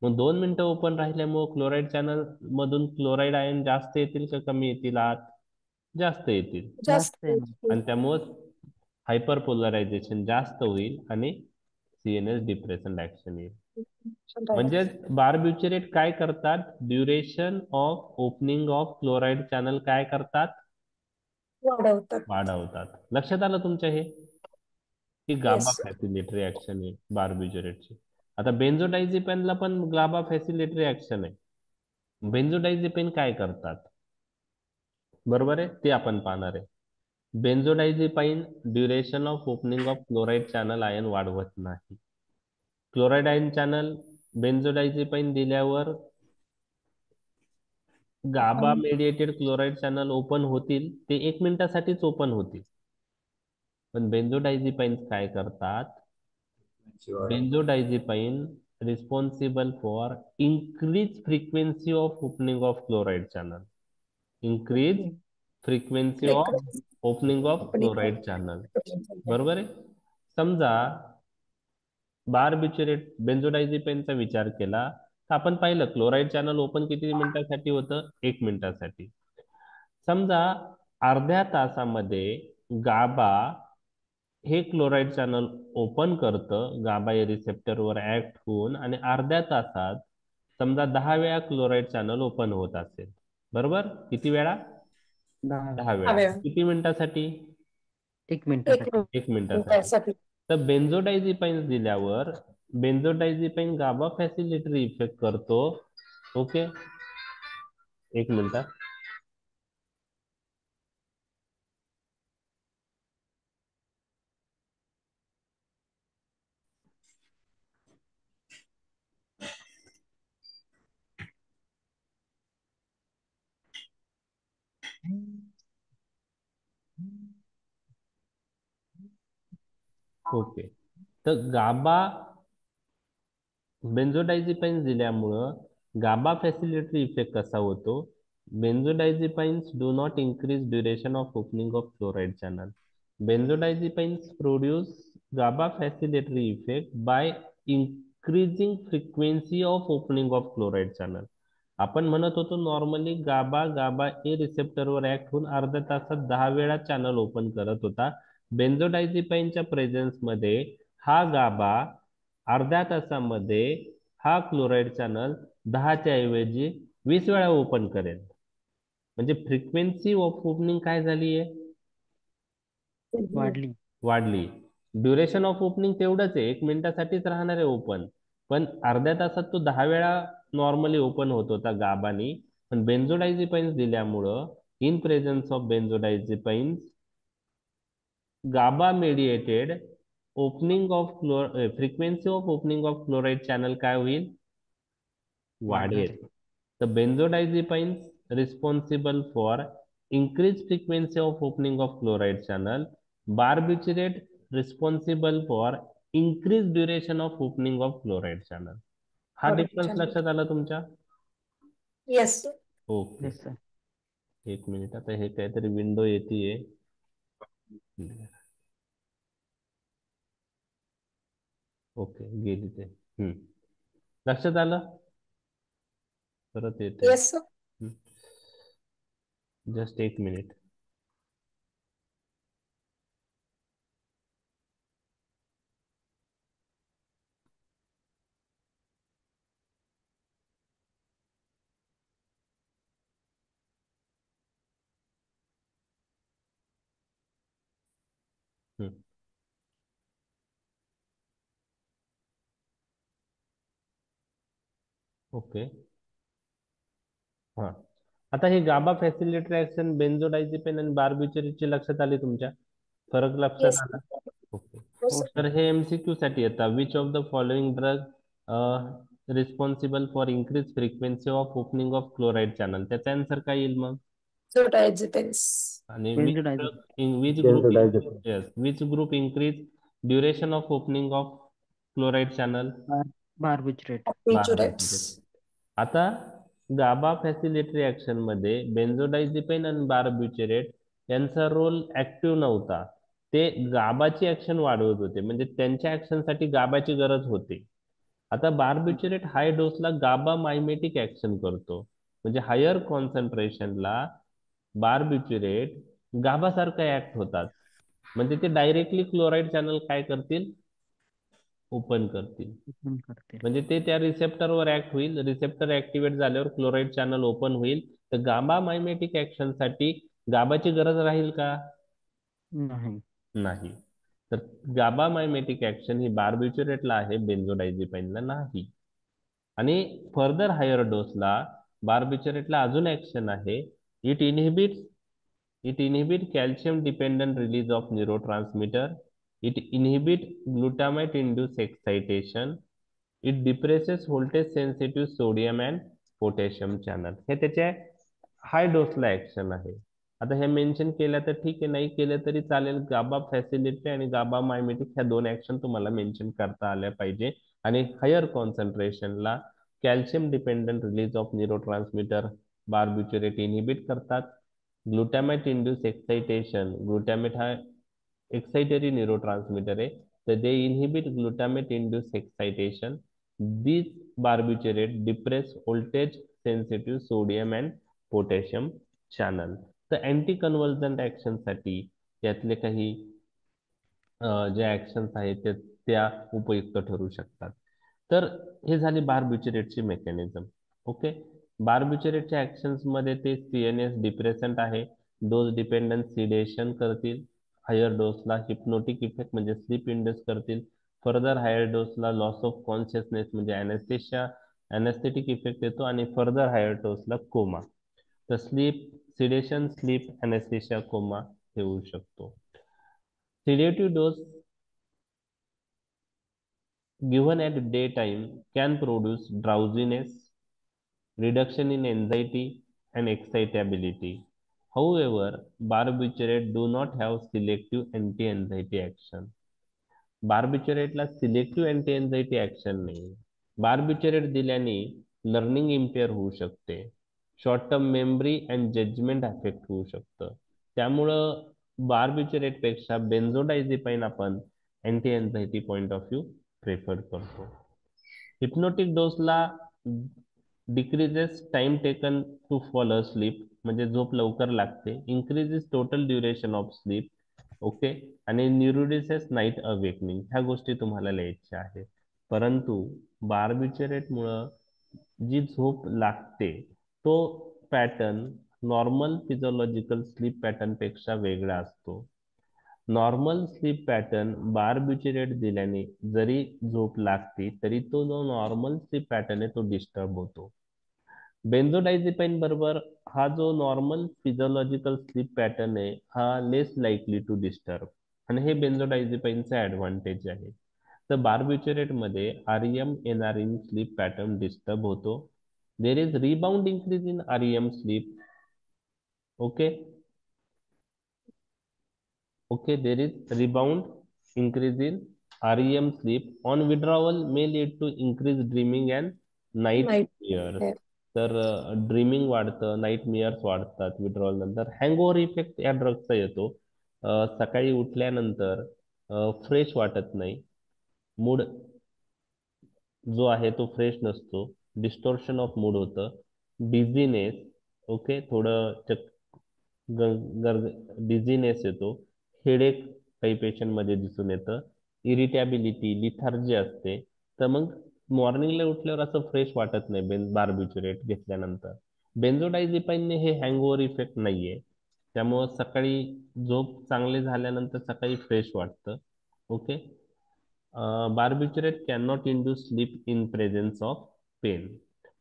मग 2 मिनिटं ओपन राहिल्यामुळे क्लोराइड चॅनल मधून क्लोराइड आयन जास्त येतील का कमी येतील आत? जास्त येतील. जास्त जास्त आहे ना. आणि त्यामुळे हायपरपोलरायझेशन जास्त होईल आणि सीएनएस डिप्रेशन ऍक्शन येईल. म्हणजे बार्बिचुरेट काय करतात? Duration of opening of chloride channel काय करतात? वाढवतात. वाढवतात. लक्षात आलं तुमच्या हे की गाबा Yes. फॅसिलिटरी ऍक्शन आहे बार्बिचुरेटची. आता बेन्झोडायझेपिनला पण गाबा फॅसिलिटरी ऍक्शन आहे. बेन्झोडायझेपिन काय करतात? बरोबर आहे, ते आपण पाहणार आहे. Benzodiazepine duration of opening of chloride channel ion वाढवत नाही. क्लोराइड आयन चॅनल बेन्झोडायझेपाईन दिल्यावर GABA mediated chloride channel open होतील, ते 1 मिनिटासाठीच ओपन होतील. पण बेन्झोडायझेपाईन काय करतात? Benzodiazepine responsible for increase frequency of opening of chloride channel. Increase frequency of opening of chloride channel. बरोबर आहे. समजा बार्बिचुरेट बेन्झोडायझेपिनचा विचार केला तर आपण पाहिलं क्लोराइड चॅनल ओपन किती मिनिटासाठी होतं? 1 मिनिटासाठी. समजा अर्ध्या तासामध्ये गाबा हे क्लोराइड चॅनल ओपन करतं, गाबा ए रिसेप्टरवर ऍक्ट होऊन, आणि अर्ध्या तासात समजा 10 वेळा क्लोराइड चॅनल ओपन होत असेल, बरोबर? किती वेळा? 10 वेळा. किती मिनिटासाठी? 1 मिनिटासाठी. 1 मिनिटासाठी. तर बेन्झोडायझेपाईन दिल्यावर बेन्झोडायझेपाईन गाबा फॅसिलिटरी इफेक्ट करतो. Okay, 1 minute. ओके, तर गाबा बेन्झोडायझेपाईन्स दिल्यामुळं गाबा फॅसिलिटरी इफेक्ट कसा होतो? Benzodiazepines do not increase duration of opening of chloride channel. Benzodiazepines produce GABA facilitatory effect by increasing frequency of opening of chloride channel. आपण म्हणत होतो normally Gauba A रिसेप्टरवर act होऊन अर्ध्या तासात 10 वेळा चॅनल ओपन करत होता. बेन्झोडायझेपाईनच्या प्रेझेन्स मध्ये हा गाबा अर्ध्या तासामध्ये हा क्लोराइड चॅनल 10च्या ऐवजी 20 वेळा ओपन करेल. म्हणजे फ्रिक्वेन्सी ऑफ ओपनिंग काय झाली आहे? वाढली. वाढली. ड्युरेशन ऑफ ओपनिंग तेवढंच आहे, 1 मिनिटासाठीच राहणार आहे ओपन, पण अर्ध्या तासात तो 10 वेळा नॉर्मली ओपन होत होता गाबानी. पण बेन्झोडायझेपाईन्स दिल्यामुळं in presence of benzodiazepines GABA mediated opening of frequency of opening of chloride channel काय होईल? वाढेल. तर benzodiazepines responsible for increased frequency of opening of chloride channel. Barbiturate responsible for increased duration of opening of chloride channel. हा difference लक्षात आला तुमच्या? Yes. Okay, yes sir. 1 minute. आता हे काहीतरी विंडो येते. ओके, गेली ते. लक्षात आलं? परत येते. येस. Just 1 minute. हम्म. ओके. हा, आता हे गाबा फॅसिलिटी ऍक्शन बेन्झोडायझेपिन आणि बार्बिचरेटची लक्षात आली तुमच्या? फरक लक्षात येस आला? ओके. हो हो सर. तर हे एमसीक्यू साठी येतात. Which of the following drug responsible for increase frequency of opening of chloride channel? त्याचा आन्सर काय येईल मग? Benzodiazepines. आणि बेन्झोडायझेपिन. Which group बेन्झोडायझेपिन. yes which group increase duration of opening of chloride channel? बार्बिट्रेट. Barbiturates. बार्बिट्रेट. आता गाबा फॅसिलिटरी ऍक्शन मध्ये बेन्झोडायझेपिन आणि बार्बिचरेट यांचा role active नव्हता. ते गाबाची ऍक्शन वाढवत होते, म्हणजे त्यांच्या ऍक्शन साठी गाबाची गरज होती. आता बार्बिचरेट हाय डोसला गाबा मायमेटिक ऍक्शन करतो, म्हणजे हायर कॉन्सन्ट्रेशनला बार्बिचरेट गाबासारखं ऍक्ट होतात, म्हणजे ते डायरेक्टली क्लोराईड चॅनल काय करतील? ओपन करतील. करते. म्हणजे ते त्या रिसेप्टरवर ऍक्ट होईल, रिसेप्टर ऍक्टिव्हेट झाल्यावर क्लोराईड चॅनल ओपन होईल. तर गाबा मायमेटिक ऍक्शन साठी गाबाची गरज राहील का? नाही. नाही. तर गाबा मायमेटिक ऍक्शन ही बार्बिचरेटला आहे, बेन्झोडायझेपिनला नाही. आणि फर्दर हायर डोसला बार्बिचरेटला अजून ऍक्शन आहे. It inhibit calcium dependent release of neurotransmitter. It inhibit glutamate induce excitation. It depresses voltage sensitive sodium and potassium channel. हे त्याच्या हाय डोसला ऍक्शन आहे. आता हे मेन्शन केलं तर ठीक आहे, नाही केलं तरी चालेल. गाबा फॅसिलिटी आणि गाबा मायमेटिक ह्या दोन ऍक्शन तुम्हाला मेन्शन करता आल्या पाहिजे. आणि हायर कॉन्सन्ट्रेशनला calcium dependent release of neurotransmitter barbiturate inhibit करतात. ग्लुटामेट इंड्यूस एक्साइटेशन, ग्लुटामेट हा एक्साइटरी न्यूरोट्रान्समीटर आहे, तर they inhibit glutamate induce excitation. This barbiturate depress voltage sensitive sodium and potassium channel. तर अँटी कन्व्हर्जंट ऍक्शन साठी यातले काही ज्या ऍक्शन्स आहेत त्या उपयुक्त ठरू शकतात. तर हे झाली बार्बिचरेटची मेकॅनिझम. ओके. बार्बिचरेटच्या ऍक्शन्स मध्ये ते सीएनएस डिप्रेसंट आहे, डोस डिपेंडंट सिडेशन करतील. हायर डोसला हिप्नोटिक इफेक्ट म्हणजे स्लीप इंड्यूस करतील. फर्दर हायर डोसला लॉस ऑफ कॉन्शियसनेस म्हणजे अनेस्थेटिक इफेक्ट येतो. आणि फर्दर हायर डोसला कोमा. तर सिडेशन, स्लीप, अनेस्थेशिया, कोमा हे होऊ शकतो. Sedative dose given at daytime can produce drowsiness, reduction in anxiety, and excitability. However, barbiturates do not have selective anti-anxiety action. बार्बिचरेटला selective anti anxiety action नाही. Barbiturate दिल्याने learning impair होऊ शकते, short term memory and judgement affect होऊ शकतं. त्यामुळं barbiturate पेक्षा benzodiazepine आपण anti anxiety point of view prefer करतो. हिप्नोटिक डोसला decreases time taken to fall asleep, म्हणजे झोप लवकर लागते. Increases total duration of sleep. Okay. आणि न्यूरोडिसेस नाईट अवेकनिंग ह्या गोष्टी तुम्हाला लिहायच्या आहेत. परंतु बार्बिचरेटमुळं जी झोप लागते तो pattern normal physiological sleep pattern पेक्षा वेगळा असतो. नॉर्मल स्लीप पॅटर्न बार्बिचरेट दिल्याने जरी झोप लागते तरी तो जो नॉर्मल स्लीप पॅटर्न आहे तो डिस्टर्ब होतो. बेन्झोडायझेपाईन बरोबर हा जो नॉर्मल फिजिओलॉजिकल स्लीप पॅटर्न आहे हा लेस लाईकली टू डिस्टर्ब, आणि हे बेन्झोडायझेपाईनचा ऍडव्हान्टेज आहे. तर बार्बिचरेट मध्ये REM NREM sleep pattern disturb होतो. There is rebound increase in REM sleep. Okay. Okay, there is rebound increase in REM sleep. On withdrawal may lead to increased dreaming and nightmares. Nightmare. तर dreaming वाढतं, नाईटमेअर्स वाढतात withdrawal नंतर. Hangover effect या ड्रगचा येतो. सकाळी उठल्यानंतर fresh वाटत नाही, मूड जो आहे तो फ्रेश नसतो, डिस्टॉर्शन ऑफ मूड होतं, डिझीनेस. ओके. थोडं डिझीनेस येतो, हेडेक काही पेशंट मध्ये दिसून येतं, इरिटॅबिलिटी, लिथार्जी असते. तर मग मॉर्निंगला उठल्यावर असं फ्रेश वाटत नाही बार्बिचरेट घेतल्यानंतर. बेन्झोडायझेपाईनने हे हँगओव्हर इफेक्ट नाहीये. त्यामुळं सकाळी झोप चांगली झाल्यानंतर सकाळी फ्रेश वाटतं. Okay. Barbiturate can not induce sleep in presence of pain.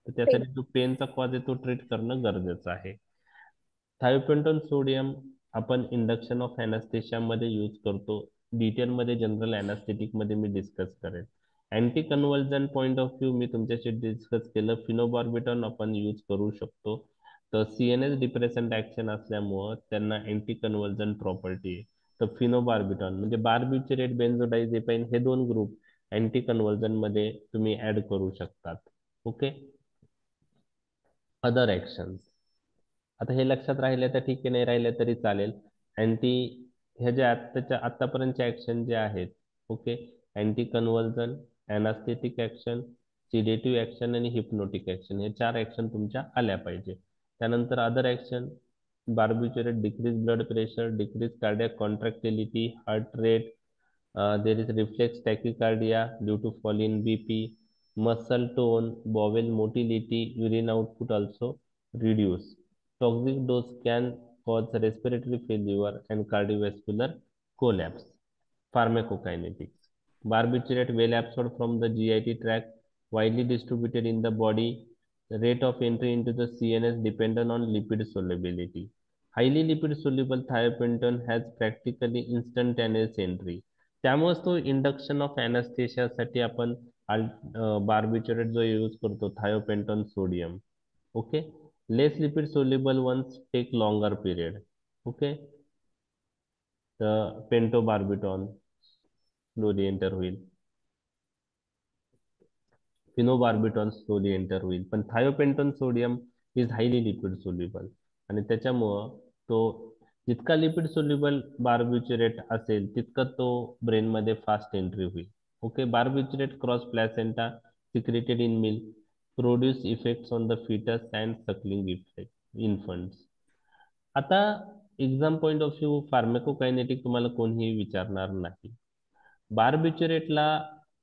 तर त्यासाठी जो पेनचा कॉज आहे तो ट्रीट करणं गरजेचं आहे. थायोपेंटॉन सोडियम आपण इंडक्शन ऑफ अॅनास्थेशिया मध्ये यूज करतो. डिटेलमध्ये जनरल अॅनास्थेटिक मध्ये मी डिस्कस करेन. अँटी कन्व्हल्जन पॉईंट ऑफ व्ह्यू मी तुमच्याशी डिस्कस केलं. फिनोबार्बिटॉन आपण यूज करू शकतो. तर सीएनएस डिप्रेसंट ऍक्शन असल्यामुळं त्यांना अँटी कन्व्हल्जन प्रॉपर्टी आहे. तर फिनोबार्बिटॉन म्हणजे बार्बिच्युरेट, बेन्झोडायझेपाईन हे दोन ग्रुप अँटी कन्व्हल्जन मध्ये तुम्ही ऍड करू शकतात. ओके. अदर ऍक्शन्स आता हे लक्षात राहिले तर ठीक आहे, नाही राहिले तरी चालेल. अँटी हे जे आतापर्यंतचे ऍक्शन जे आहेत, okay, anti convulsion, anaesthetic action, sedative action आणि हिप्नोटिक ऍक्शन, हे 4 ऍक्शन तुमच्या आल्या पाहिजे. त्यानंतर other action, barbiturate decrease blood pressure, decrease cardiac contractility, heart rate, there is reflex tachycardia due to fall in BP, muscle tone, bowel motility, urine output also reduce. Toxic dose can cause respiratory failure and cardiovascular collapse. Pharmacokinetics. Barbiturate well absorbed from the GIT tract, widely distributed in the body. The rate of entry into the CNS dependent on lipid solubility. Highly lipid soluble thiopentone has practically instantaneous entry. त्यामुळेच तो induction of साठी आपण barbiturate जो use करतो, thiopentone sodium. Okay. Less lipid soluble ones take longer period. Okay. तर pentobarbitone slowly enter होईल, phenobarbitone slowly enter होईल, पण thiopentone sodium is highly lipid soluble आणि त्याच्यामुळं तो जितका लिपिड सोल्युबल बार्बिच्युरेट असेल तितका तो ब्रेन मध्ये फास्ट एंट्री होईल. Okay. Barbiturate cross placenta secreted in milk produce effects on the foetus and suckling effect infants. आता exam point of view pharmacokinetic तुम्हाला कोणीही विचारणार नाही. बार्बिच्युरेटला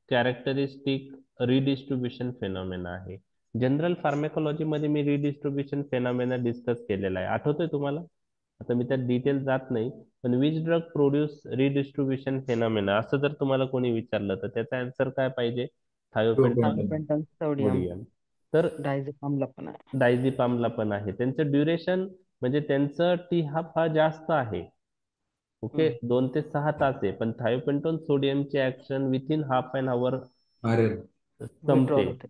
कॅरेक्टरिस्टिक रिडिस्ट्रीब्युशन फेनॉमेना आहे. जनरल फार्मेकोलॉजी मध्ये मी रिडिस्ट्रीब्युशन फेनॉमेना डिस्कस केलेला आहे, आठवतोय तुम्हाला? आता मी त्यात डिटेल जात नाही, पण विच ड्रग प्रोड्यूस रिडिस्ट्रीब्युशन फेनॉमेना असं जर तुम्हाला कोणी विचारलं तर त्याचा आन्सर काय पाहिजे? थायोपेंटॉन थायोपेंटॉन सोडियम. सोडियम. तर डायझेपामला पण आहे. डायझेपामला पण आहे. त्यांचं ड्युरेशन म्हणजे त्यांचं टी हाफ हा जास्त आहे. ओके. 2 ते 6 तास आहे, पण थायोपेंटॉन सोडियमचे action within half an hour संपते. विड्रॉल होते.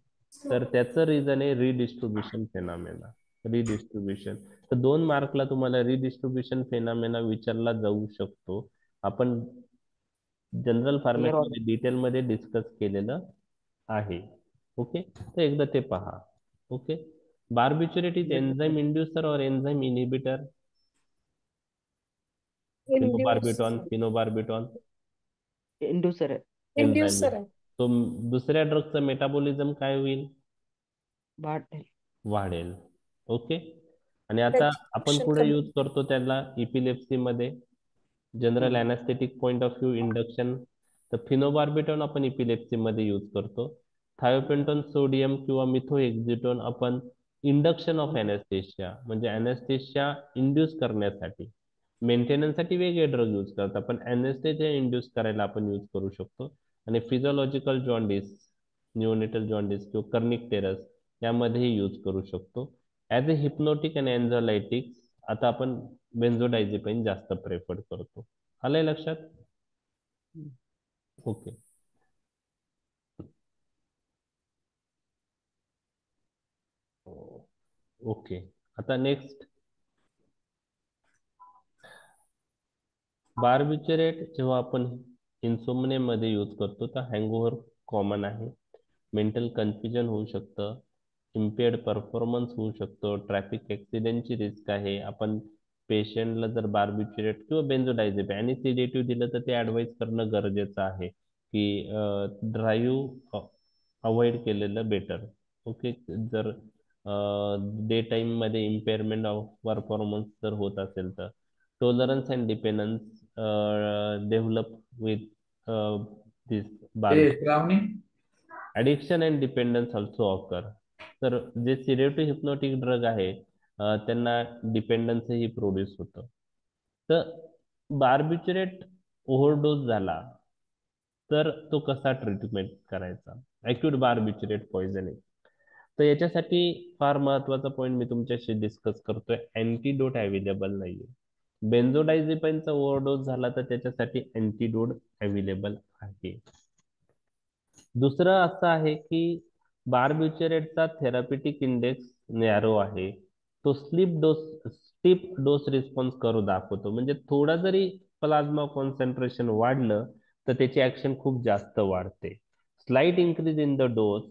तर त्याचं रिझन आहे रिडिस्ट्रीब्युशन फेनॉमेना. रिडिस्ट्रीब्युशन. तर 2 मार्कला तुम्हाला रिडिस्ट्रीब्युशन फेनॉमेना विचारला जाऊ शकतो. आपण जनरल फार्मॅकॉलॉजी डिटेल मध्ये डिस्कस केलेलं आहे. ओके. तर एकदा ते पहा. ओके. बार्बिच्युरेट इज एन्झाइम इंड्युसर और एन्झाइम इनहिबिटर? फिनोबार्बिटॉन, फिनोबार्बिटॉन इंड्युसर आहे. एन्झाइम इंड्युसर आहे. आहे. तो दुसऱ्या ड्रगचं मेटाबॉलिझम काय होईल? वाढेल. वाढेल. ओके. आणि आता त्याची आपण action पुढे कमी. यूज करतो त्याला इपिलेप्सी मध्ये. General anaesthetic point of view induction. तर फिनोबार्बिटॉन आपण इपिलेप्सी मध्ये यूज करतो. थायोपेंटॉन सोडियम किंवा मिथोहेक्झिटोन आपण इंडक्शन ऑफ अॅनास्थेशिया म्हणजे अॅनास्थेशिया इंड्यूस करण्यासाठी, मेंटेनन्ससाठी वेगळे ड्रग यूज करतात, पण अॅनेस्थेशिया इंड्यूस करायला आपण यूज करू शकतो. आणि फिजिओलॉजिकल जॉन्डिस, न्यूनेटल जॉन्डिस किंवा कर्निक टेरस यामध्येही यूज करू शकतो. ॲज अ हिप्नोटिक अँड एन्झायटिक्स आता आपण बेन्झोडायझेपाईन जास्त प्रेफर करतो. आलंय लक्षात? ओके. ओके. आता नेक्स्ट, बार्बिच्युरेट जेव्हा आपण इन्सोमनियामध्ये यूज करतो तर हँगओव्हर कॉमन आहे, मेंटल कन्फ्युजन होऊ शकतं, इम्पेअर्ड परफॉर्मन्स होऊ शकतो, ट्रॅफिक ॲक्सिडेंटची रिस्क आहे. आपण पेशंटला जर बार्बिच्युरेट किंवा बेन्झोडायझेपाईन आणि सिडेटिव्ह दिलं तर ते ॲडवाइस करणं गरजेचं आहे की ड्राईव्ह अवॉइड केलेलं बेटर. ओके. जर डे टाईममध्ये इम्पेअरमेंट ऑफ परफॉर्मन्स जर होत असेल तर tolerance and dependence develop with this addiction and dependence also occur. तर जे सिडेटिव्ह हिप्नोटिक ड्रग आहे त्यांना डिपेंडन्सही प्रोड्यूस होतं. तर बार्बिच्युरेट ओव्हरडोस झाला तर तो कसा ट्रीटमेंट करायचा, अॅक्यूट बार्बिच्युरेट पॉइझनिंग. तर याच्यासाठी फार महत्वाचा पॉईंट मी तुमच्याशी डिस्कस करतोय, अँटीडोट अवेलेबल नाहीये. बेन्झोडायझेपाइनचा ओव्हरडोस झाला तर त्याच्यासाठी अँटीडोट अवेलेबल आहे. दुसरं असं आहे की बार्बिच्युरेटचा थेरप्युटिक इंडेक्स नॅरो आहे. तो स्लीप डोस रिस्पॉन्स करू दाखवतो. म्हणजे थोडा जरी प्लाझ्मा कॉन्सन्ट्रेशन वाढलं तर त्याची ऍक्शन खूप जास्त वाढते. Slight increase in the dose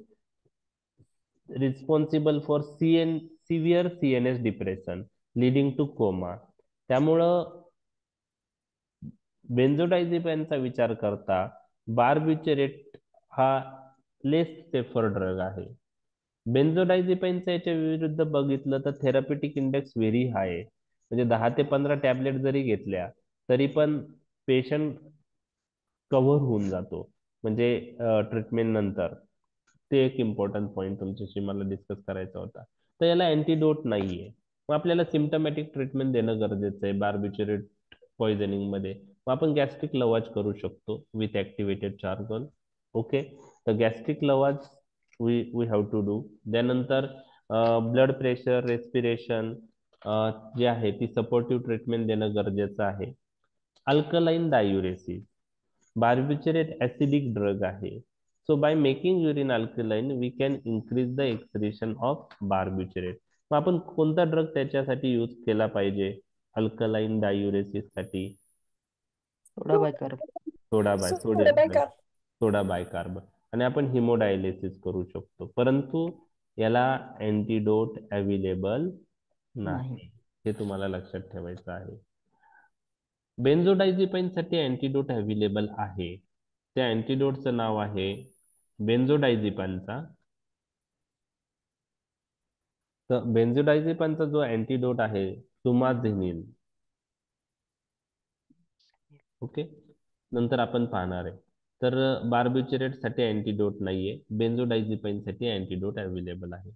responsible for severe CNS depression leading to coma. त्यामुळं बेन्झोडायझेपाइनचा विचार करता बार्बिच्युरेट हा लेस सेफर ड्रग आहे. बेन्झोडायझेपाइनच्या याच्या विरुद्ध बघितलं तर थेरप्युटिक इंडेक्स व्हेरी हाय आहे. म्हणजे 10 ते 15 टॅबलेट जरी घेतल्या तरी पण पेशंट कव्हर होऊन जातो म्हणजे ट्रीटमेंट नंतर. ते एक इम्पॉर्टंट पॉईंट तुमच्याशी मला डिस्कस करायचा होता. तर याला अँटीडोट नाहीये. मग आपल्याला सिम्पटमॅटिक ट्रीटमेंट देणं गरजेचं आहे बार्बिच्युरेट पॉइझनिंग मध्ये. मग आपण गॅस्ट्रिक लवाज करू शकतो विथ ऍक्टिव्हेटेड चार्कोल. ओके, तर gastric lavage we have to do. त्यानंतर ब्लड प्रेशर, रेस्पिरेशन जे आहे ती सपोर्टिव्ह ट्रीटमेंट देणं गरजेचं आहे. Alkaline diuresis, barbiturate acidic drug आहे. So by making urine alkaline we can increase the excretion of barbiturate. मग आपण कोणता ड्रग त्याच्यासाठी यूज केला पाहिजे अल्कलाइन डायुरेसिस साठी? सोडा बायकार. सोडियम सोडा बायकार्ब. आणि आपण हिमोडायलिसिस करू शकतो, परंतु याला अँटीडोट अवेलेबल नाही. हे तुम्हाला लक्षात ठेवायचं आहे. बेन्झोडायझेपाइनसाठी अँटीडोट अवेलेबल आहे. त्या अँटीडोटचं नाव आहे बेन्झोडायझेपाइनचा. तर बेन्झोडायझेपाइनचा जो अँटीडोट आहे सुमाझिनिन. ओके, नंतर आपण पाहणार आहे. तर बार्बिच्युरेट साठी अँटीडोट नाहीये, बेन्झोडायझेपाइन साठी अँटीडोट अवेलेबल आहे.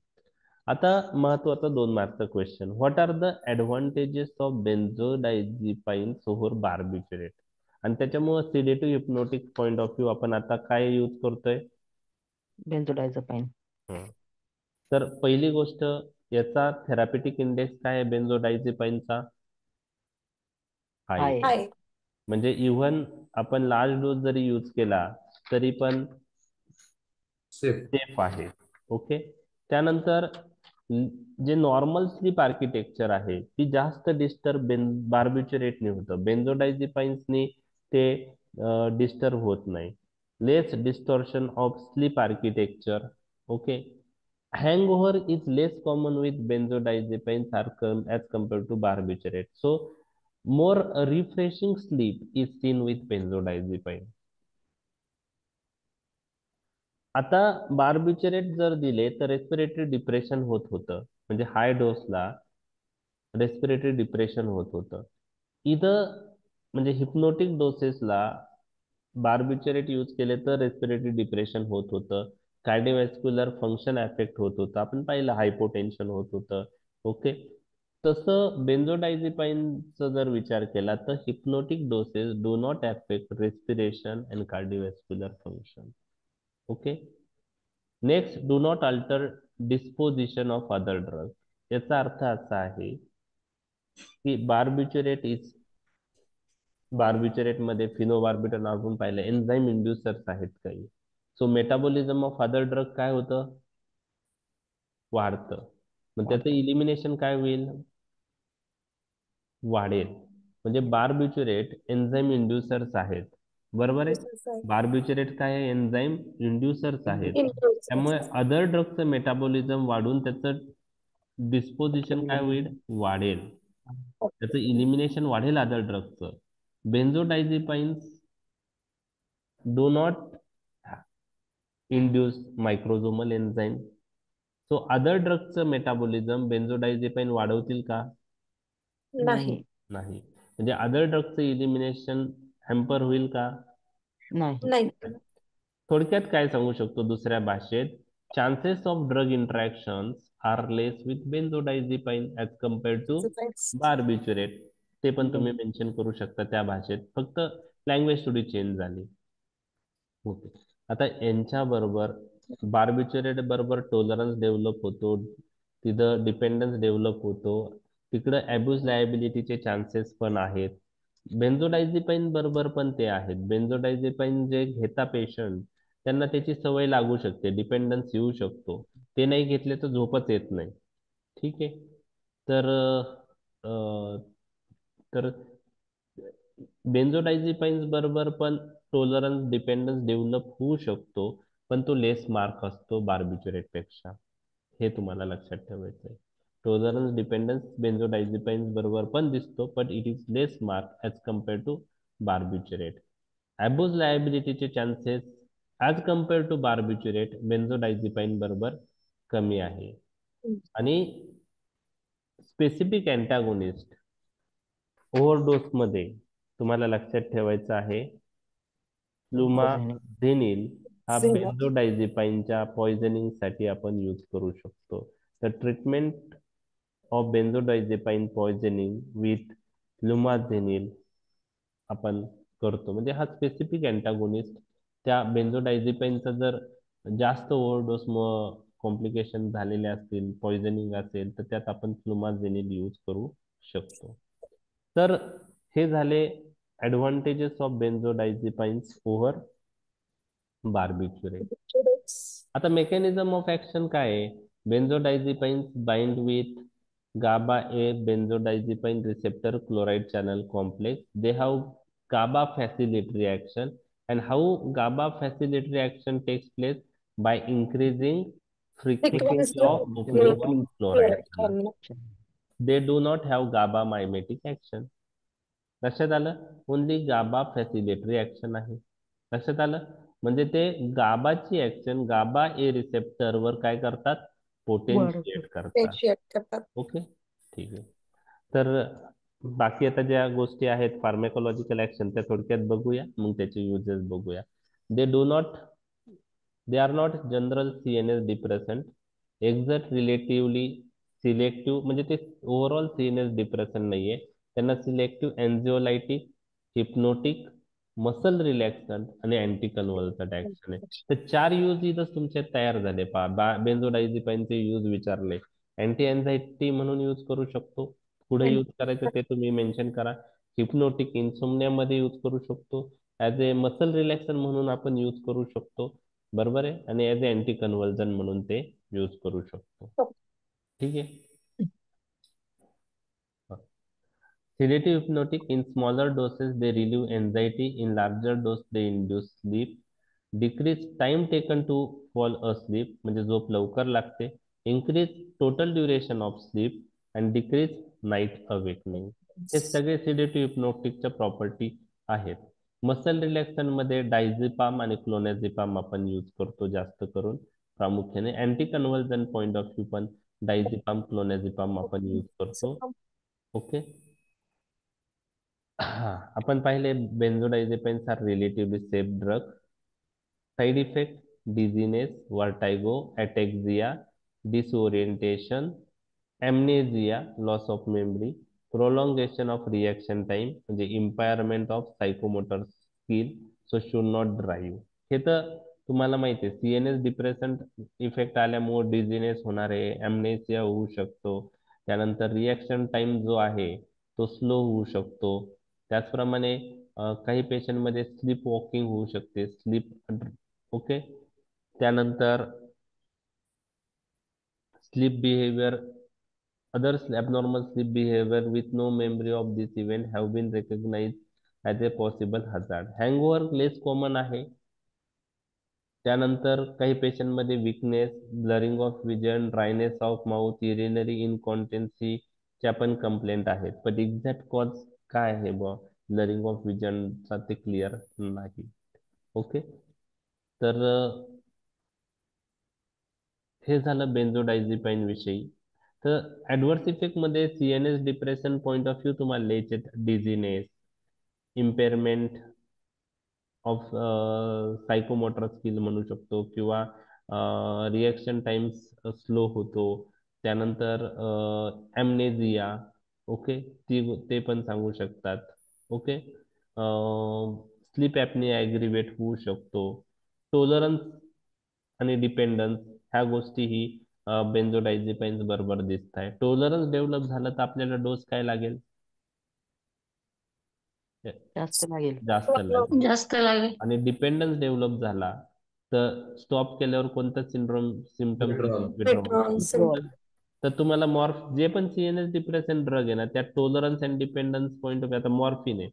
आता महत्वाचा 2 मार्कचा question, what are the advantages of benzodiazepine over barbiturate. आणि त्याच्यामुळे sedative hypnotic point of view आपण आता काय यूज करतोय? बेन्झोडायझेपाइन. तर पहिली गोष्ट, याचा थेरॅप्युटिक इंडेक्स काय आहे बेन्झोडायझेपाइनचा? हाय. हाय. म्हणजे इव्हन आपण लार्ज डोस जरी यूज केला तरी पण सेफ आहे. ओके, त्यानंतर जे नॉर्मल स्लीप आर्किटेक्चर आहे ती जास्त डिस्टर्ब बार्बिच्युरेटने होतं, बेन्झोडायझेपाइन्सनी ते डिस्टर्ब होत नाही. Less distortion of sleep architecture. Okay, hangover is less common with benzodiazepines as compared to barbiturate. So more refreshing sleep is seen with benzodiazepine. आता बार्बिच्युरेट जर दिले तर रेस्पिरेटरी डिप्रेशन होत होतं, म्हणजे हाय डोसला रेस्पिरेटरी डिप्रेशन होत होतं. इथं म्हणजे हिप्नोटिक डोसेसला बार्बिच्युरेट यूज केले तर रेस्पिरेटरी डिप्रेशन होत होतं, कार्डिओव्हॅस्क्युलर फंक्शन अफेक्ट होत होतं, आपण पाहिलं हायपोटेन्शन होत होतं. ओके, तसं बेन्झोडायझेपाइनचा जर विचार केला तर hypnotic doses do not affect respiration and cardiovascular function. Okay, next, do not alter disposition of other drug. याचा अर्थ असा आहे की बार्बिच्युरेट मध्ये फिनोबार्बिटल आपण पाहिलं एन्झाईम इंड्युसर्स आहेत काही. So metabolism of other drug काय होतं? वाढतं. मग त्याचं इलिमिनेशन काय होईल? वाढेल. म्हणजे बार्बिच्युरेट एन्झाईम इंड्युसर्स आहेत, बरोबर आहे. बार्बिच्युरेट काय आहे? एन्झाईम इंड्युसर्स आहेत. त्यामुळे अदर ड्रगचं मेटाबॉलिझम वाढून त्याचं डिस्पोजिशन काय होईल? वाढेल. त्याचं इलिमिनेशन वाढेल अदर ड्रगचं. Benzodiazepines do not induce microsomal enzyme. So other ड्रगचं मेटाबॉलिझम बेन्झोडायझेपाइन वाढवतील का? नाही. नाही. म्हणजे अदर ड्रगचं इलिमिनेशन हॅम्पर होईल का? नाही. थोडक्यात काय सांगू शकतो दुसऱ्या भाषेत, chances of drug interactions are less with benzodiazepine as compared to barbiturate. ते पण तुम्ही मेन्शन करू शकता त्या भाषेत, फक्त लँग्वेज थोडी चेंज झाली. ओके. आता यांच्या बरोबर बार्बिच्युरेट बरोबर टॉलरन्स डेव्हलप होतो, तिथं डिपेंडन्स डेव्हलप होतो, तिकडं अब्यूज लायबिलिटीचे चान्सेस पण आहेत. बेन्झोडायझेपाईन बरोबर पण ते आहेत. बेन्झोडायझेपाईन जे घेता पेशंट त्यांना त्याची सवय लागू शकते, डिपेंडन्स येऊ शकतो. ते नाही घेतले तर झोपच येत नाही. ठीक आहे. तर अं, तर बेन्झोडायझेपाईन्स बरोबर पण टॉलरन्स डिपेंडन्स डेव्हलप होऊ शकतो, पण तो लेस मार्क असतो बार्बिच्युरेट पेक्षा. हे तुम्हाला लक्षात ठेवायचं आहे. टॉलरन्स डिपेंडन्स बेन्झोडायझेपाईन्स बरोबर पण दिसतो, but it is less marked as compare to barbiturate. Abuse लायबिलिटीचे chances as compare to barbiturate benzodiazepine बरोबर कमी आहे. आणि स्पेसिफिक अँटागोनिस्ट ओव्हरडोसमध्ये तुम्हाला लक्षात ठेवायचं आहे, फ्लुमाझेनिल हा बेन्झोडायझेपाईनच्या पॉयझनिंगसाठी आपण यूज करू शकतो. तर ट्रीटमेंट ऑफ बेन्झोडायझेपाईन पॉयझनिंग विथ फ्लुमाझेनिल आपण करतो. म्हणजे हा स्पेसिफिक अँटागोनिस्ट त्या बेन्झोडायझेपाईनचा जर जास्त ओव्हरडोस कॉम्प्लिकेशन झालेले असतील, पॉयझनिंग असेल, तर त्यात आपण फ्लुमाझेनिल यूज करू शकतो. तर हे झाले advantages of benzodiazepines over barbiturate. आता मेकॅनिझम ऑफ ऍक्शन काय आहे? Benzodiazepines bind with GABA A benzodiazepine receptor chloride channel complex. They have GABA facilitatory action, and how GABA facilitatory action takes place by increasing frequency of opening of chloride channel. They do not have GABA mimetic action. लक्षात आलं? Only गाबा facilitatory action आहे. लक्षात आलं? म्हणजे ते गाबाची action Gauba A रिसेप्टरवर काय करतात? पोटेन्शिएट करतात. ओके, ठीक आहे. तर बाकी आता ज्या गोष्टी आहेत फार्मेकोलॉजिकल ऍक्शन त्या थोडक्यात बघूया, मग त्याचे युजेस बघूया. They are not general CNS depressant, exert relatively selective, म्हणजे ते ओव्हरऑल CNS डिप्रेशन नाहीये. त्यांना selective anxiolytic, hypnotic, muscle relaxant आणि अँटी कन्व्हल्संट ऍक्शन आहे. तर 4 यूज इथं तुमचे तयार झाले. पहा, बेन्झोडायझेपाईनचे यूज विचारले. अँटी एन्झायटी म्हणून यूज करू शकतो. पुढे यूज करायचं ते तुम्ही मेन्शन करा. हिप्नोटिक इन्सोमनियामध्ये यूज करू शकतो. ऍज ए मसल रिलॅक्सन म्हणून आपण यूज करू शकतो. बरोबर आहे. आणि ऍज ए अँटी कन्व्हल्जन म्हणून ते यूज करू शकतो. ठीक आहे. Sedative hypnotic, in smaller doses they relieve anxiety, in larger dose they induce sleep, decrease time taken to fall asleep, म्हणजे झोप लवकर लागते, increase total duration of sleep and decrease night awakening. हे सगळे सेडेटिव्ह हिप्नोटिकच्या प्रॉपर्टी आहेत. मसल रिलॅक्सन मध्ये डायझेपाम आणि क्लोनाझेपाम आपण यूज करतो जास्त करून, प्रामुख्याने. Anti convulsion point of view पण डायझेपाम क्लोनाझेपाम आपण यूज करतो. ओके. आपण पाहिले benzodiazepines are relatively safe drug. Side effect dizziness, vertigo, ataxia, disorientation, amnesia, loss of memory, prolongation of reaction time, म्हणजे impairment of psychomotor skill, so should not drive. हे तर तुम्हाला माहिती आहे. CNS डिप्रेशन इफेक्ट आल्यामुळे डिझीनेस होणार आहे, एमनेसिया होऊ शकतो. त्यानंतर रिॲक्शन टाइम जो आहे तो स्लो होऊ शकतो. त्याचप्रमाणे काही पेशंटमध्ये स्लीप वॉकिंग होऊ शकते, स्लीप. ओके. त्यानंतर sleep behaviour, others abnormal sleep behavior with no memory of this event have been recognized as a possible hazard. Hangover less common आहे. त्यानंतर काही पेशंटमध्ये weakness, blurring of vision, dryness of mouth, urinary incontinence च्या पण complaint आहेत. पण exact cause काय आहे बुवा ब्लरिंग ऑफ विजनचा ते क्लिअर नाही. ओके. तर हे झालं बेन्झोडायझेपाईन विषयी. तर ऍडव्हर्स इफेक्ट मध्ये CNS depression point of view तुम्हाला लिहायचे, डिझीनेस, इम्पेअरमेंट ऑफ सायकोमोटर स्किल म्हणू शकतो, किंवा रिॲक्शन टाइम्स स्लो होतो. त्यानंतर ॲमनेझिया, ओके, ते पण सांगू शकतात. ओके, स्लीप ॲपनिया ॲग्रिवेट होऊ शकतो. टॉलरन्स आणि डिपेंडन्स ह्या गोष्टीही बेन्झोडायझेपाईन्स बरोबर दिसत आहे. टॉलरन्स डेव्हलप झालं तर आपल्याला डोस काय लागेल? जास्त लागेल. जास्त लागेल. जास्त लागेल. आणि डिपेंडन्स डेव्हलप झाला तर स्टॉप केल्यावर कोणता सिम्पटम Withdrawal. Withdrawal symptom. तर तुम्हाला जे पण सीएनएस डिप्रेशन ड्रग आहे ना, त्यात tolerance and dependence point of आता मॉर्फिन आहे.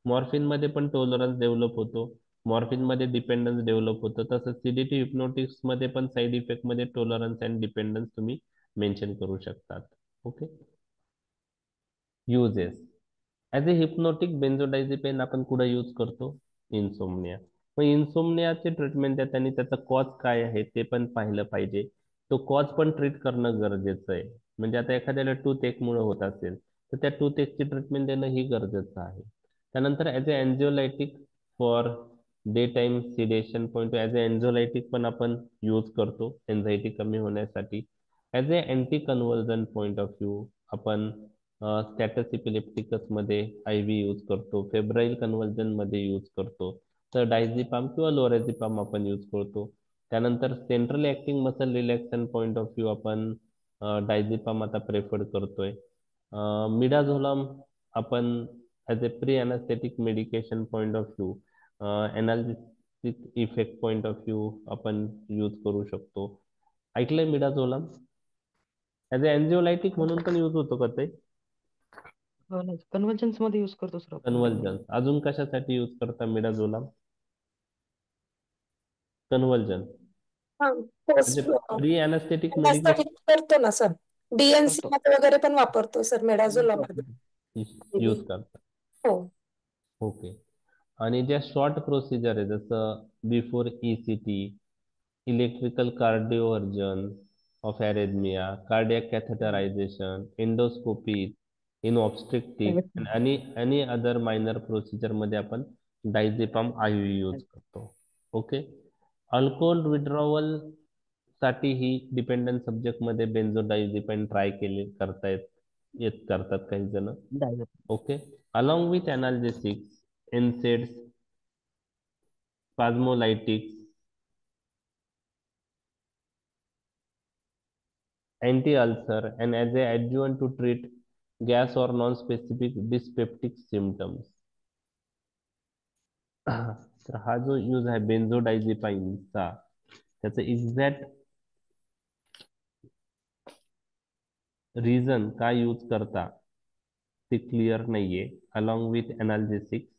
मॉर्फिन मध्ये पण टॉलरन्स डेव्हलप होतो, मॉर्फिन मध्ये डिपेंडन्स डेव्हलप होतं. तसंच सीडीटी हिप्नोटिक्स मध्ये पण साईड इफेक्ट मध्ये टॉलरन्स अँड डिपेंडन्स तुम्ही मेन्शन करू शकतात. ओके, युजेस ॲज ए हिप्नोटिक बेन्झोडायझेपिन आपण कुठं यूज करतो? इन्सोमनिया. मग इन्सोमनियाचे ट्रीटमेंट देताना त्याचा कॉज काय आहे ते पण पाहिलं पाहिजे. तो कॉज पण ट्रीट करणं गरजेचं आहे. म्हणजे आता एखाद्याला टूथ एकमुळे होत असेल तर त्या टूथ एकची ट्रीटमेंट देणं ही गरजेचं आहे. त्यानंतर as a anxiolytic for day time sedation point as a anxiolytic पण आपण यूज करतो एन्झायटी कमी होण्यासाठी. As a anti convulsion point of view आपण स्टॅटस इपिलेप्टिकस मध्ये आय व्ही यूज करतो, फेब्राईल कन्व्हर्जन मध्ये यूज करतो, तर डायझेपाम किंवा लोराझेपाम आपण यूज करतो. त्यानंतर central acting muscle relaxant point of view आपण डायझेपाम आता प्रेफर करतोय. मिडाझोलाम आपण as a pre anaesthetic medication point of view, analgesic effect point of view आपण यूज करू शकतो. ऐकलंय मिडाझोलाम? ॲज ए अँजिओलायटिक म्हणून पण यूज होतो का ते? कन्व्हर्जन्स मध्ये युज करतो सर आपण. कन्व्हर्जन अजून कशासाठी यूज करता मिडाझोलाम? कन्व्हर्जन हा, म्हणजे प्री अॅनास्थेटिक मेडिकेशन करतो ना सर. डीएनसी करतो. मध्ये वगैरे पण वापरतो सर मेडाझोलाम मध्ये. यूज करता. हो. ओके, आणि ज्या शॉर्ट प्रोसिजर आहे जसं before ECT, electrical cardioversion of arrhythmia, cardiac catheterisation, endoscopy in obstetric आणि एनी अदर मायनर प्रोसिजर मध्ये आपण डायझेपाम आयव्ही यूज करतो. ओके, अल्कोहोल विड्रॉवल साठी ही डिपेंडंट सब्जेक्ट मध्ये बेन्झोडायझेपाइन ट्राय करतात काही जण. Okay, along with analgesics, NSAIDs, spasmolytics, anti-ulcer and as a adjuvant to treat gas or non-specific dyspeptic symptoms. तर हा जो यूज आहे बेन्झोडायझेपाइनचा, त्याचं एक्झॅक्ट रिझन काय यूज करता ते क्लिअर नाहीये. Along with analgesics,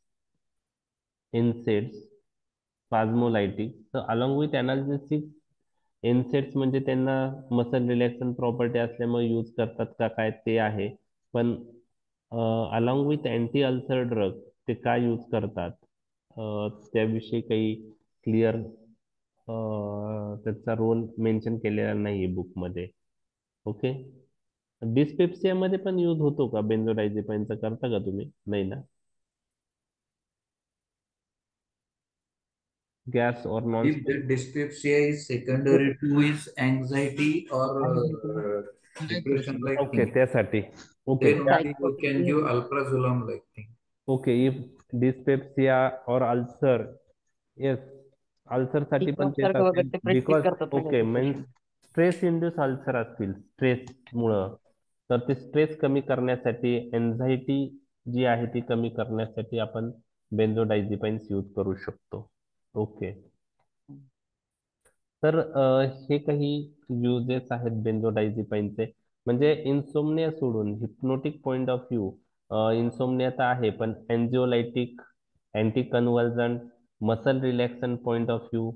NSAIDs, spasmolytics. तर अलॉंग विथ एनाल्जेसिक्स, एनसेट्स म्हणजे त्यांना मसल रिलॅक्सन प्रॉपर्टी असल्यामुळे यूज करतात का काय ते आहे. पण along with anti ulcer drug ते काय यूज करतात त्याविषयी काही क्लिअर त्याचा रोल मेन्शन केलेला नाही बुकमध्ये. ओके, डिस्पेप्सिया मध्ये पण यूज होतो का बेन्झोडायझेपाइनचा? करता का तुम्ही? नाही ना. Gas or non If the dyspepsia is secondary to is anxiety or depression like okay, thing, त्यासाठी. Okay, then only you can give alprazolam like thing. Okay, if dyspepsia और अल्सर, येस, अल्सर साठी पण तेच सारखं वगैरे असेल ते prescribe because करतात ना ओके काही means patient. Stress induce ulcer असतील स्ट्रेस मुळे, तर ते स्ट्रेस कमी करण्यासाठी एन्झायटी जी आहे ती कमी करण्यासाठी आपण बेन्झोडायझेपाइन्स यूज करू शकतो. ओके, तर हे काही युजेस आहेत बेन्झोडायझेपाइनचे. म्हणजे इन्सोमनिया सोडून hypnotic point of view insomnia तर आहे, पण anxiolytic, anti convulsant, muscle relaxant point of view,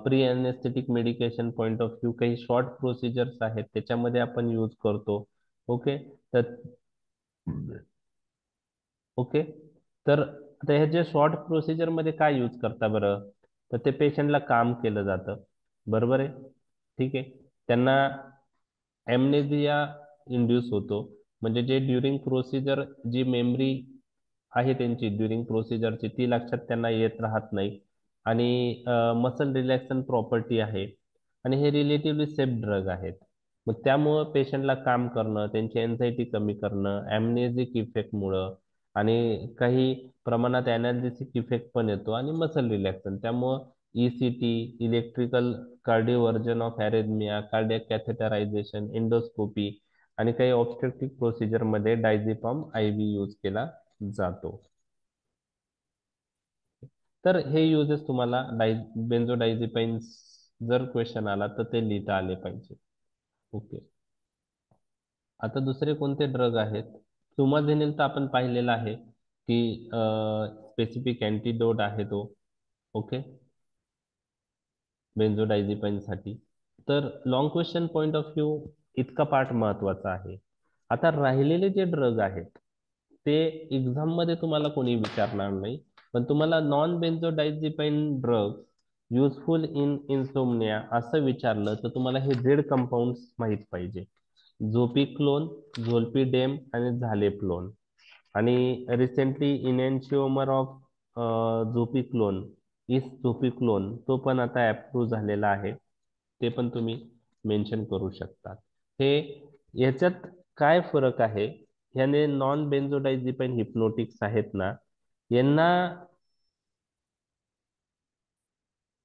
pre anaesthetic medication point of view काही शॉर्ट प्रोसिजर्स आहेत त्याच्यामध्ये आपण यूज करतो. ओके, तर ओके, तर आता ह्या ज्या शॉर्ट प्रोसिजर मध्ये काय यूज करता बरं? तर ते पेशंटला काम केलं जातं, बरोबर आहे, ठीक आहे. त्यांना ॲम्नेझिया इंड्यूस होतो, म्हणजे जे ड्युरिंग प्रोसिजर जी मेमरी आहे त्यांची ड्युरिंग प्रोसिजरची ती लक्षात त्यांना येत राहत नाही. आणि मसल रिलॅक्सन प्रॉपर्टी आहे आणि हे रिलेटिव्हली सेफ ड्रग आहेत. मग त्यामुळं पेशंटला काम करणं, त्यांची एन्झायटी कमी करणं, ॲम्नेसिक इफेक्टमुळं आणि काही प्रमाणात ॲनाल्जेसिक इफेक्ट पण येतो आणि मसल रिलॅक्सन. त्यामुळं ECT, electrical cardioversion of arrhythmia, cardiac catheterisation, endoscopy आणि काही ऑब्स्ट्रक्टिव्ह प्रोसिजरमध्ये डायझेपम IV यूज केला जातो. तर हे युजेस तुम्हाला बेन्झोडायझेपाईन्स जर क्वेश्चन आला तर ते लिहिता आले पाहिजे. ओके. आता दुसरे कोणते ड्रग आहेत? सुमाझेनिल तर आपण पाहिलेला आहे की स्पेसिफिक अँटीडोट आहे तो. ओके, बेन्झोडायझेपाईनसाठी. तर long question point of view इतका पार्ट महत्वाचा आहे. आता राहिलेले जे ड्रग आहेत ते एक्झाम मध्ये तुम्हाला कोणी विचारणार नाही, पण तुम्हाला non benzodiazepine drug useful in insomnia असं विचारलं तर तुम्हाला हे झेड कंपाऊंड माहित पाहिजे. झोपिक्लोन, झोल्पिडेम आणि झालेप्लोन. आणि रिसेंटली इनॅन्शिओमर ऑफ झोपिक्लोन इस झोपिक्लोन तो पण आता अप्रूव्ह झालेला आहे. ते पण तुम्ही मेन्शन करू शकता. हे याच्यात काय फरक आहे? ह्याने नॉन बेन्झोडायझेपाईन हिप्नोटिक्स आहेत ना, यांना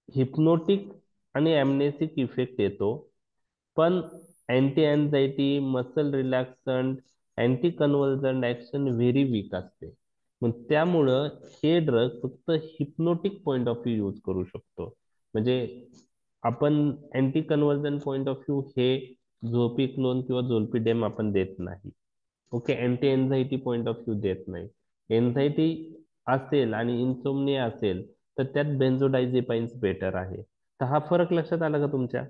हिप्नोटिक आणि ॲम्नेसिक इफेक्ट येतो, पण anti anxiety, muscle relaxant, anti convulsant action very weak असते. मग त्यामुळं हे ड्रग फक्त hypnotic point of view use करू शकतो. म्हणजे आपण anti convulsion point of view हे झोपिक्लोन किंवा झोल्पिडेम आपण देत नाही. Okay, anti anxiety point of view देत नाही. एन्झायटी असेल आणि इन्सोमनिया असेल तर त्यात बेन्झोडायझेपाईन्स बेटर आहे. तर हा फरक लक्षात आला का तुमच्या?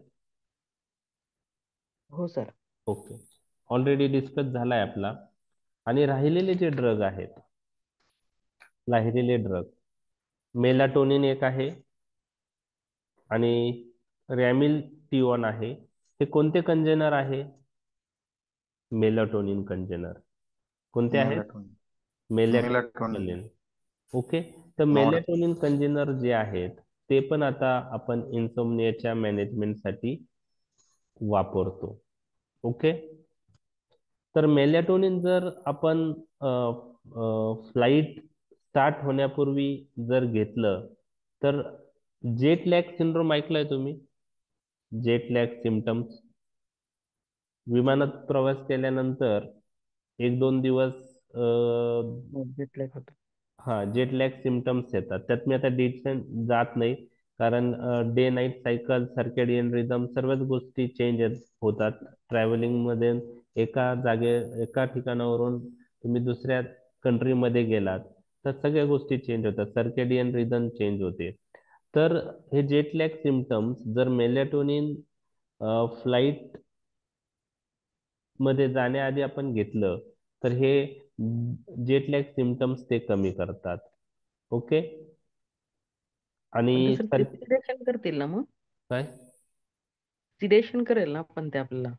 हो सर. ओके, ऑलरेडी डिस्कस झालाय आपला. आणि राहिलेले जे ड्रग आहेत, राहिलेले ड्रग मेलाटोनिन एक आहे आणि रॅमिलटिओन आहे. हे कोणते कंजेनर आहे? मेलाटोनिन कंजेनर. कोणते आहेत? मेलाटोनिन. मेलाटोनिन. ओके, तर नॉड. मेलाटोनिन कंजेनर जे आहेत ते पण आता आपण इन्सोमनियाच्या मॅनेजमेंटसाठी वापरतो. ओके, तर मेलॅटोनिन जर आपण फ्लाईट स्टार्ट होण्यापूर्वी जर घेतलं तर जेट लॅग सिंड्रोम ऐकलाय तुम्ही? Jet lag symptoms. विमानात प्रवास केल्यानंतर 1-2 दिवस हा जेट लॅग सिम्पटम्स येतात. त्यात मी आता डिटेल जात नाही, कारण day night cycle, circadian rhythm सर्वच गोष्टी चेंज होतात. ट्रॅव्हलिंग मध्ये एका ठिकाणावरून तुम्ही दुसऱ्या कंट्रीमध्ये गेलात तर सगळ्या गोष्टी चेंज होतात. सर्केडियन रिदम चेंज होते. तर हे जेट लॅग सिम्पटम्स जर मेलॅटोनिन फ्लाईट मध्ये जाण्याआधी आपण घेतलं तर हे जेट लॅग सिम्पटम्स ते कमी करतात. ओके, आणि ते सिडेशन करतील ना? मग काय सिडेशन करेल ना पण ते आपल्याला?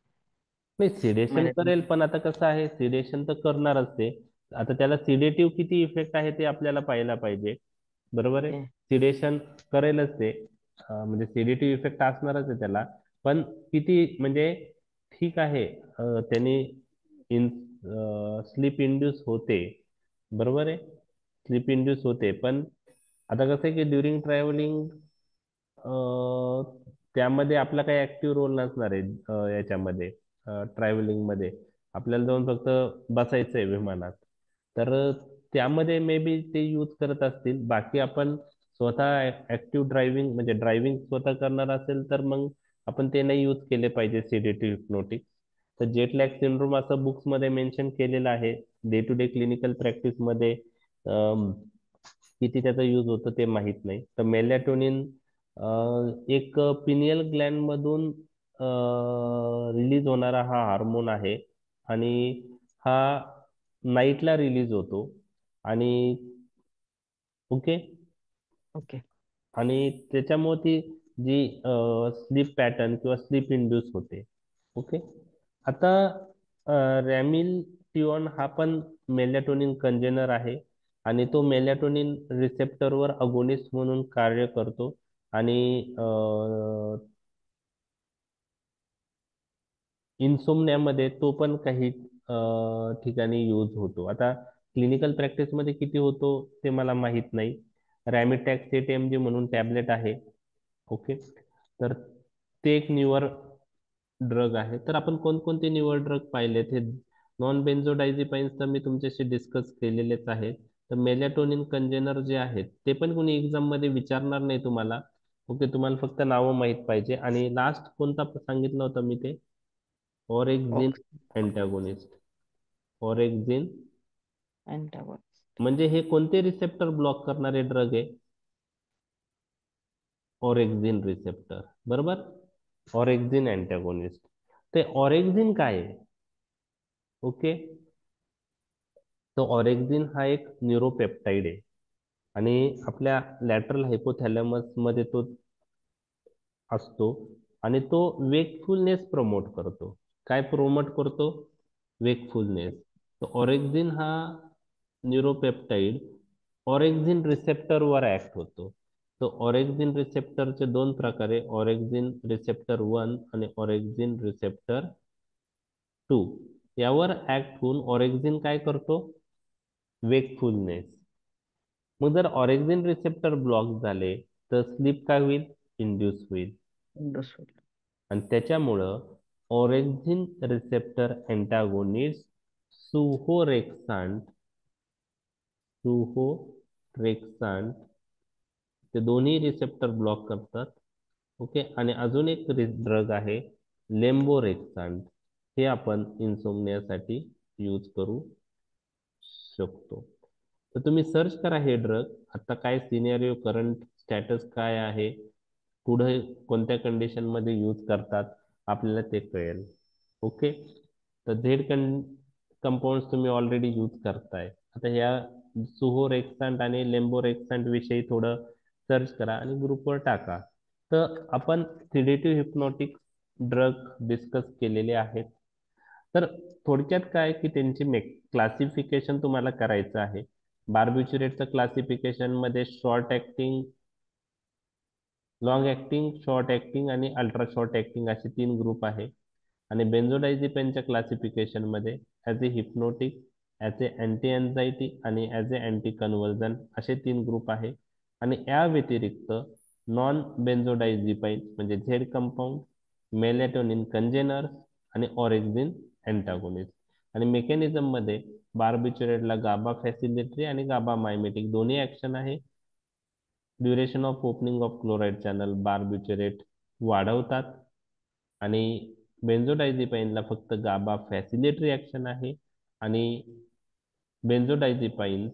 नाही, सिडेशन करेल, पण आता कसं आहे, सिडेशन तर करणारच ते. आता त्याला सिडेटिव्ह किती इफेक्ट आहे ते आपल्याला पाहायला पाहिजे. बरोबर आहे, सिडेशन करेलच ते. म्हणजे सिडेटिव्ह इफेक्ट असणारच आहे त्याला, पण किती म्हणजे ठीक आहे. त्यांनी इन स्लीप इंड्यूस होते, बरोबर आहे, स्लीप इंड्यूस होते. पण आता कसं आहे की ड्युरिंग ट्रॅव्हलिंग त्यामध्ये आपला काही ऍक्टिव्ह रोल नसणार आहे. याच्यामध्ये ट्रॅव्हलिंग मध्ये आपल्याला जाऊन फक्त बसायचं आहे विमानात. तर त्यामध्ये मे बी ते यूज करत असतील. बाकी आपण स्वतः ऍक्टिव्ह ड्रायव्हिंग म्हणजे ड्रायव्हिंग स्वतः करणार असेल तर मग आपण ते नाही यूज केले पाहिजे सिडेटिव्ह हिप्नोटिक्स. तर जेट लॅग सिंड्रोम असं बुक्स मध्ये मेन्शन केलेलं आहे. Day to day clinical practice मध्ये किती त्याचा यूज होतो ते माहित नाही. तर मेलॅटोनिन एक पिनियल ग्लॅन्ड मधून रिलीज होणारा हा हार्मोन आहे आणि हा नाईटला रिलीज होतो. आणि ओके, ओके, आणि त्याच्यामुळे ती जी स्लीप पॅटर्न किंवा स्लीप इंड्यूस होते. ओके, आता रॅमिलटिओन हा पण मेलॅटोनिन कंजेनर आहे आणि तो मेलॅटोनिन रिसेप्टरवर अगोनिस्ट म्हणून कार्य करतो. आणि इन्सोमनियामध्ये तो पण काही ठिकाणी यूज होतो. आता क्लिनिकल प्रॅक्टिसमध्ये किती होतो ते मला माहित नाही. रॅमिटॅक्स ATMG म्हणून टॅबलेट आहे. ओके, तर ते एक न्यूअर ड्रग आहे. तर आपण कोणकोणते न्यूअर ड्रग पाहिलेत? हे नॉन बेन्झोडायझेपाईन्स तर मी तुमच्याशी डिस्कस केलेलेच आहेत. तर मेलॅटोनिन कंजेनर जे आहेत ते पण कोणी एक्झाम मध्ये विचारणार नाही तुम्हाला. ओके, तुम्हाला फक्त नावं माहित पाहिजे. आणि लास्ट कोणता सांगितलं होतं मी ते? ऑरेक्झिन अँटागोनिस्ट. ऑरेक्झिन अँटागॉनिस्ट. म्हणजे हे कोणते रिसेप्टर ब्लॉक करणारे ड्रग आहे? ऑरेक्झिन रिसेप्टर, बरोबर. ऑरेक्झिन अँटागोनिस्ट. ते ऑरेक्झिन काय आहे? ओके, तो ऑरेक्झिन हा एक न्यूरोपेप्टाइड आहे आणि आपल्या लॅटरल हायपोथॅलॅमस मध्ये तो असतो आणि तो वेकफुलनेस प्रमोट करतो. काय प्रमोट करतो? वेकफुलनेस. तर ऑरेक्झिन हा न्यूरोपेप्टाइड ऑरेक्झिन रिसेप्टरवर ऍक्ट होतो. तर ऑरेक्झिन रिसेप्टरचे दोन प्रकार आहे, ऑरेक्झिन रिसेप्टर 1 आणि ऑरेक्झिन रिसेप्टर 2. यावर ऍक्ट होऊन ऑरेक्झिन काय करतो? वेकफुलनेस. मग जर ऑरेक्झिन रिसेप्टर ब्लॉक झाले तर स्लीप काय होईल? इंड्यूस होईल. आणि त्याच्यामुळं ऑरेक्झिन रिसेप्टर अँटागोनिस्ट सुहोरेक्सांट ते दोन्ही रिसेप्टर ब्लॉक करतात. ओके, आणि अजून एक ड्रग आहे लेम्बोरेक्सांट. हे आपण इन्सोमनियासाठी यूज करू शकतो. तर तुम्ही सर्च करा हे ड्रग. आता काय सिनेरिओ, करंट स्टॅटस काय आहे, पुढे कोणत्या कंडिशन मध्ये यूज करतात आपल्याला ते कळेल. ओके, तर झेड कंपाऊंड तुम्ही ऑलरेडी यूज करताय. आता ह्या सुहोरेक्सांट आणि लेम्बोरेक्सांट विषयी थोडं सर्च करा आणि ग्रुपवर टाका. तर आपण सिडेटिव्ह हिप्नोटिक ड्रग डिस्कस केलेले आहेत. तर थोडक्यात काय की त्यांची क्लासिफिकेशन तुम्हाला करायचं आहे. बार्बिच्युरेटचं क्लासिफिकेशन मध्ये short acting, long acting, short acting आणि अल्ट्रा शॉर्ट ऍक्टिंग असे 3 ग्रुप आहे. आणि बेन्झोडायझेपिनच्या क्लासिफिकेशन मध्ये as A hypnotic, as a anti anxiety आणि ॲज ए अँटी कन्व्हर्जन असे 3 ग्रुप आहे. आणि या व्यतिरिक्त नॉन बेन्झोडायझेपाईन म्हणजे झेड कंपाऊंड, मेलॅटोनिन कंजेनर आणि ऑरेक्झिन अँटागोनिस्ट. आणि मेकॅनिझम मध्ये बार्बिच्युरेटला गाबा फॅसिलिटरी आणि गाबा मायमेटिक दोन्ही ऍक्शन आहे. Duration of opening of chloride channel barbiturate वाढवतात आणि बेन्झोडायझेपाईनला फक्त गाबा फॅसिलिटरी ऍक्शन आहे. आणि benzodiazepine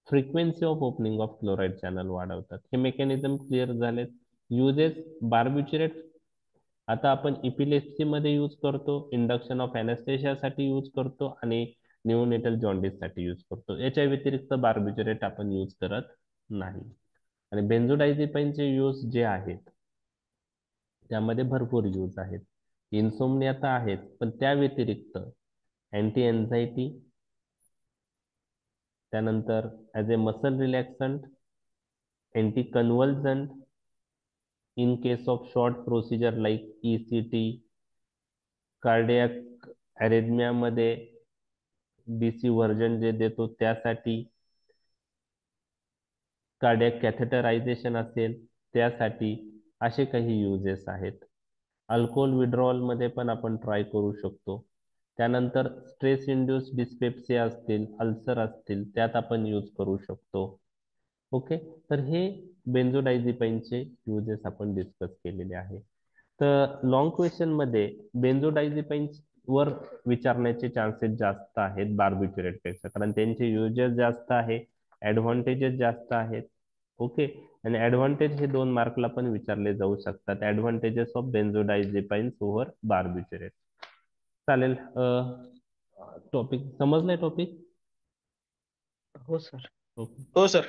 frequency of opening of chloride channel वाढवतात. हे मेकॅनिझम क्लिअर झालेत. युजेस बार्बिच्युरेट आता आपण इपिलेप्सी मध्ये यूज करतो, इंडक्शन ऑफ अॅनेस्थेशियासाठी यूज करतो आणि न्यूनेटल जॉन्डिससाठी यूज करतो. याच्या व्यतिरिक्त बार्बिच्युरेट आपण यूज करत नाही. आणि बेन्झोडायझेपाईनचे यूज जे आहेत त्यामध्ये भरपूर यूज आहेत. इन्सोमनिया तर आहेत, पण त्या व्यतिरिक्त अँटी एन्झायटी, त्यानंतर as a muscle relaxant, anti convulsant in case of short procedure like ECT, cardiac मध्ये DC व्हर्जन जे देतो त्यासाठी, कार्डियाक कॅथेटरायझेशन असेल त्यासाठी, असे काही युजेस आहेत. अल्कोहोल विड्रॉल मध्ये पण आपण ट्राय करू शकतो. त्यानंतर स्ट्रेस इंड्यूस डिस्पेप्सिया असतील, अल्सर असतील, त्यात आपण यूज करू शकतो. ओके, तर हे बेन्झोडायझेपाईनचे युजेस आपण डिस्कस केलेले आहे. तर लॉंग क्वेश्चन मध्ये बेन्झोडायझेपाईन वर विचारण्याचे चान्सेस जास्त आहेत बार्बिच्युरेट पेक्षा, कारण त्यांचे युजेस जास्त आहे, ऍडव्हान्टेजेस जास्त आहेत. ओके, आणि ऍडव्हान्टेज हे 2 मार्कला पण विचारले जाऊ शकतात. Advantages of benzodiazepine over barbiturate. चालेल. टॉपिक समजलाय? टॉपिक हो सर. ओके. हो सर.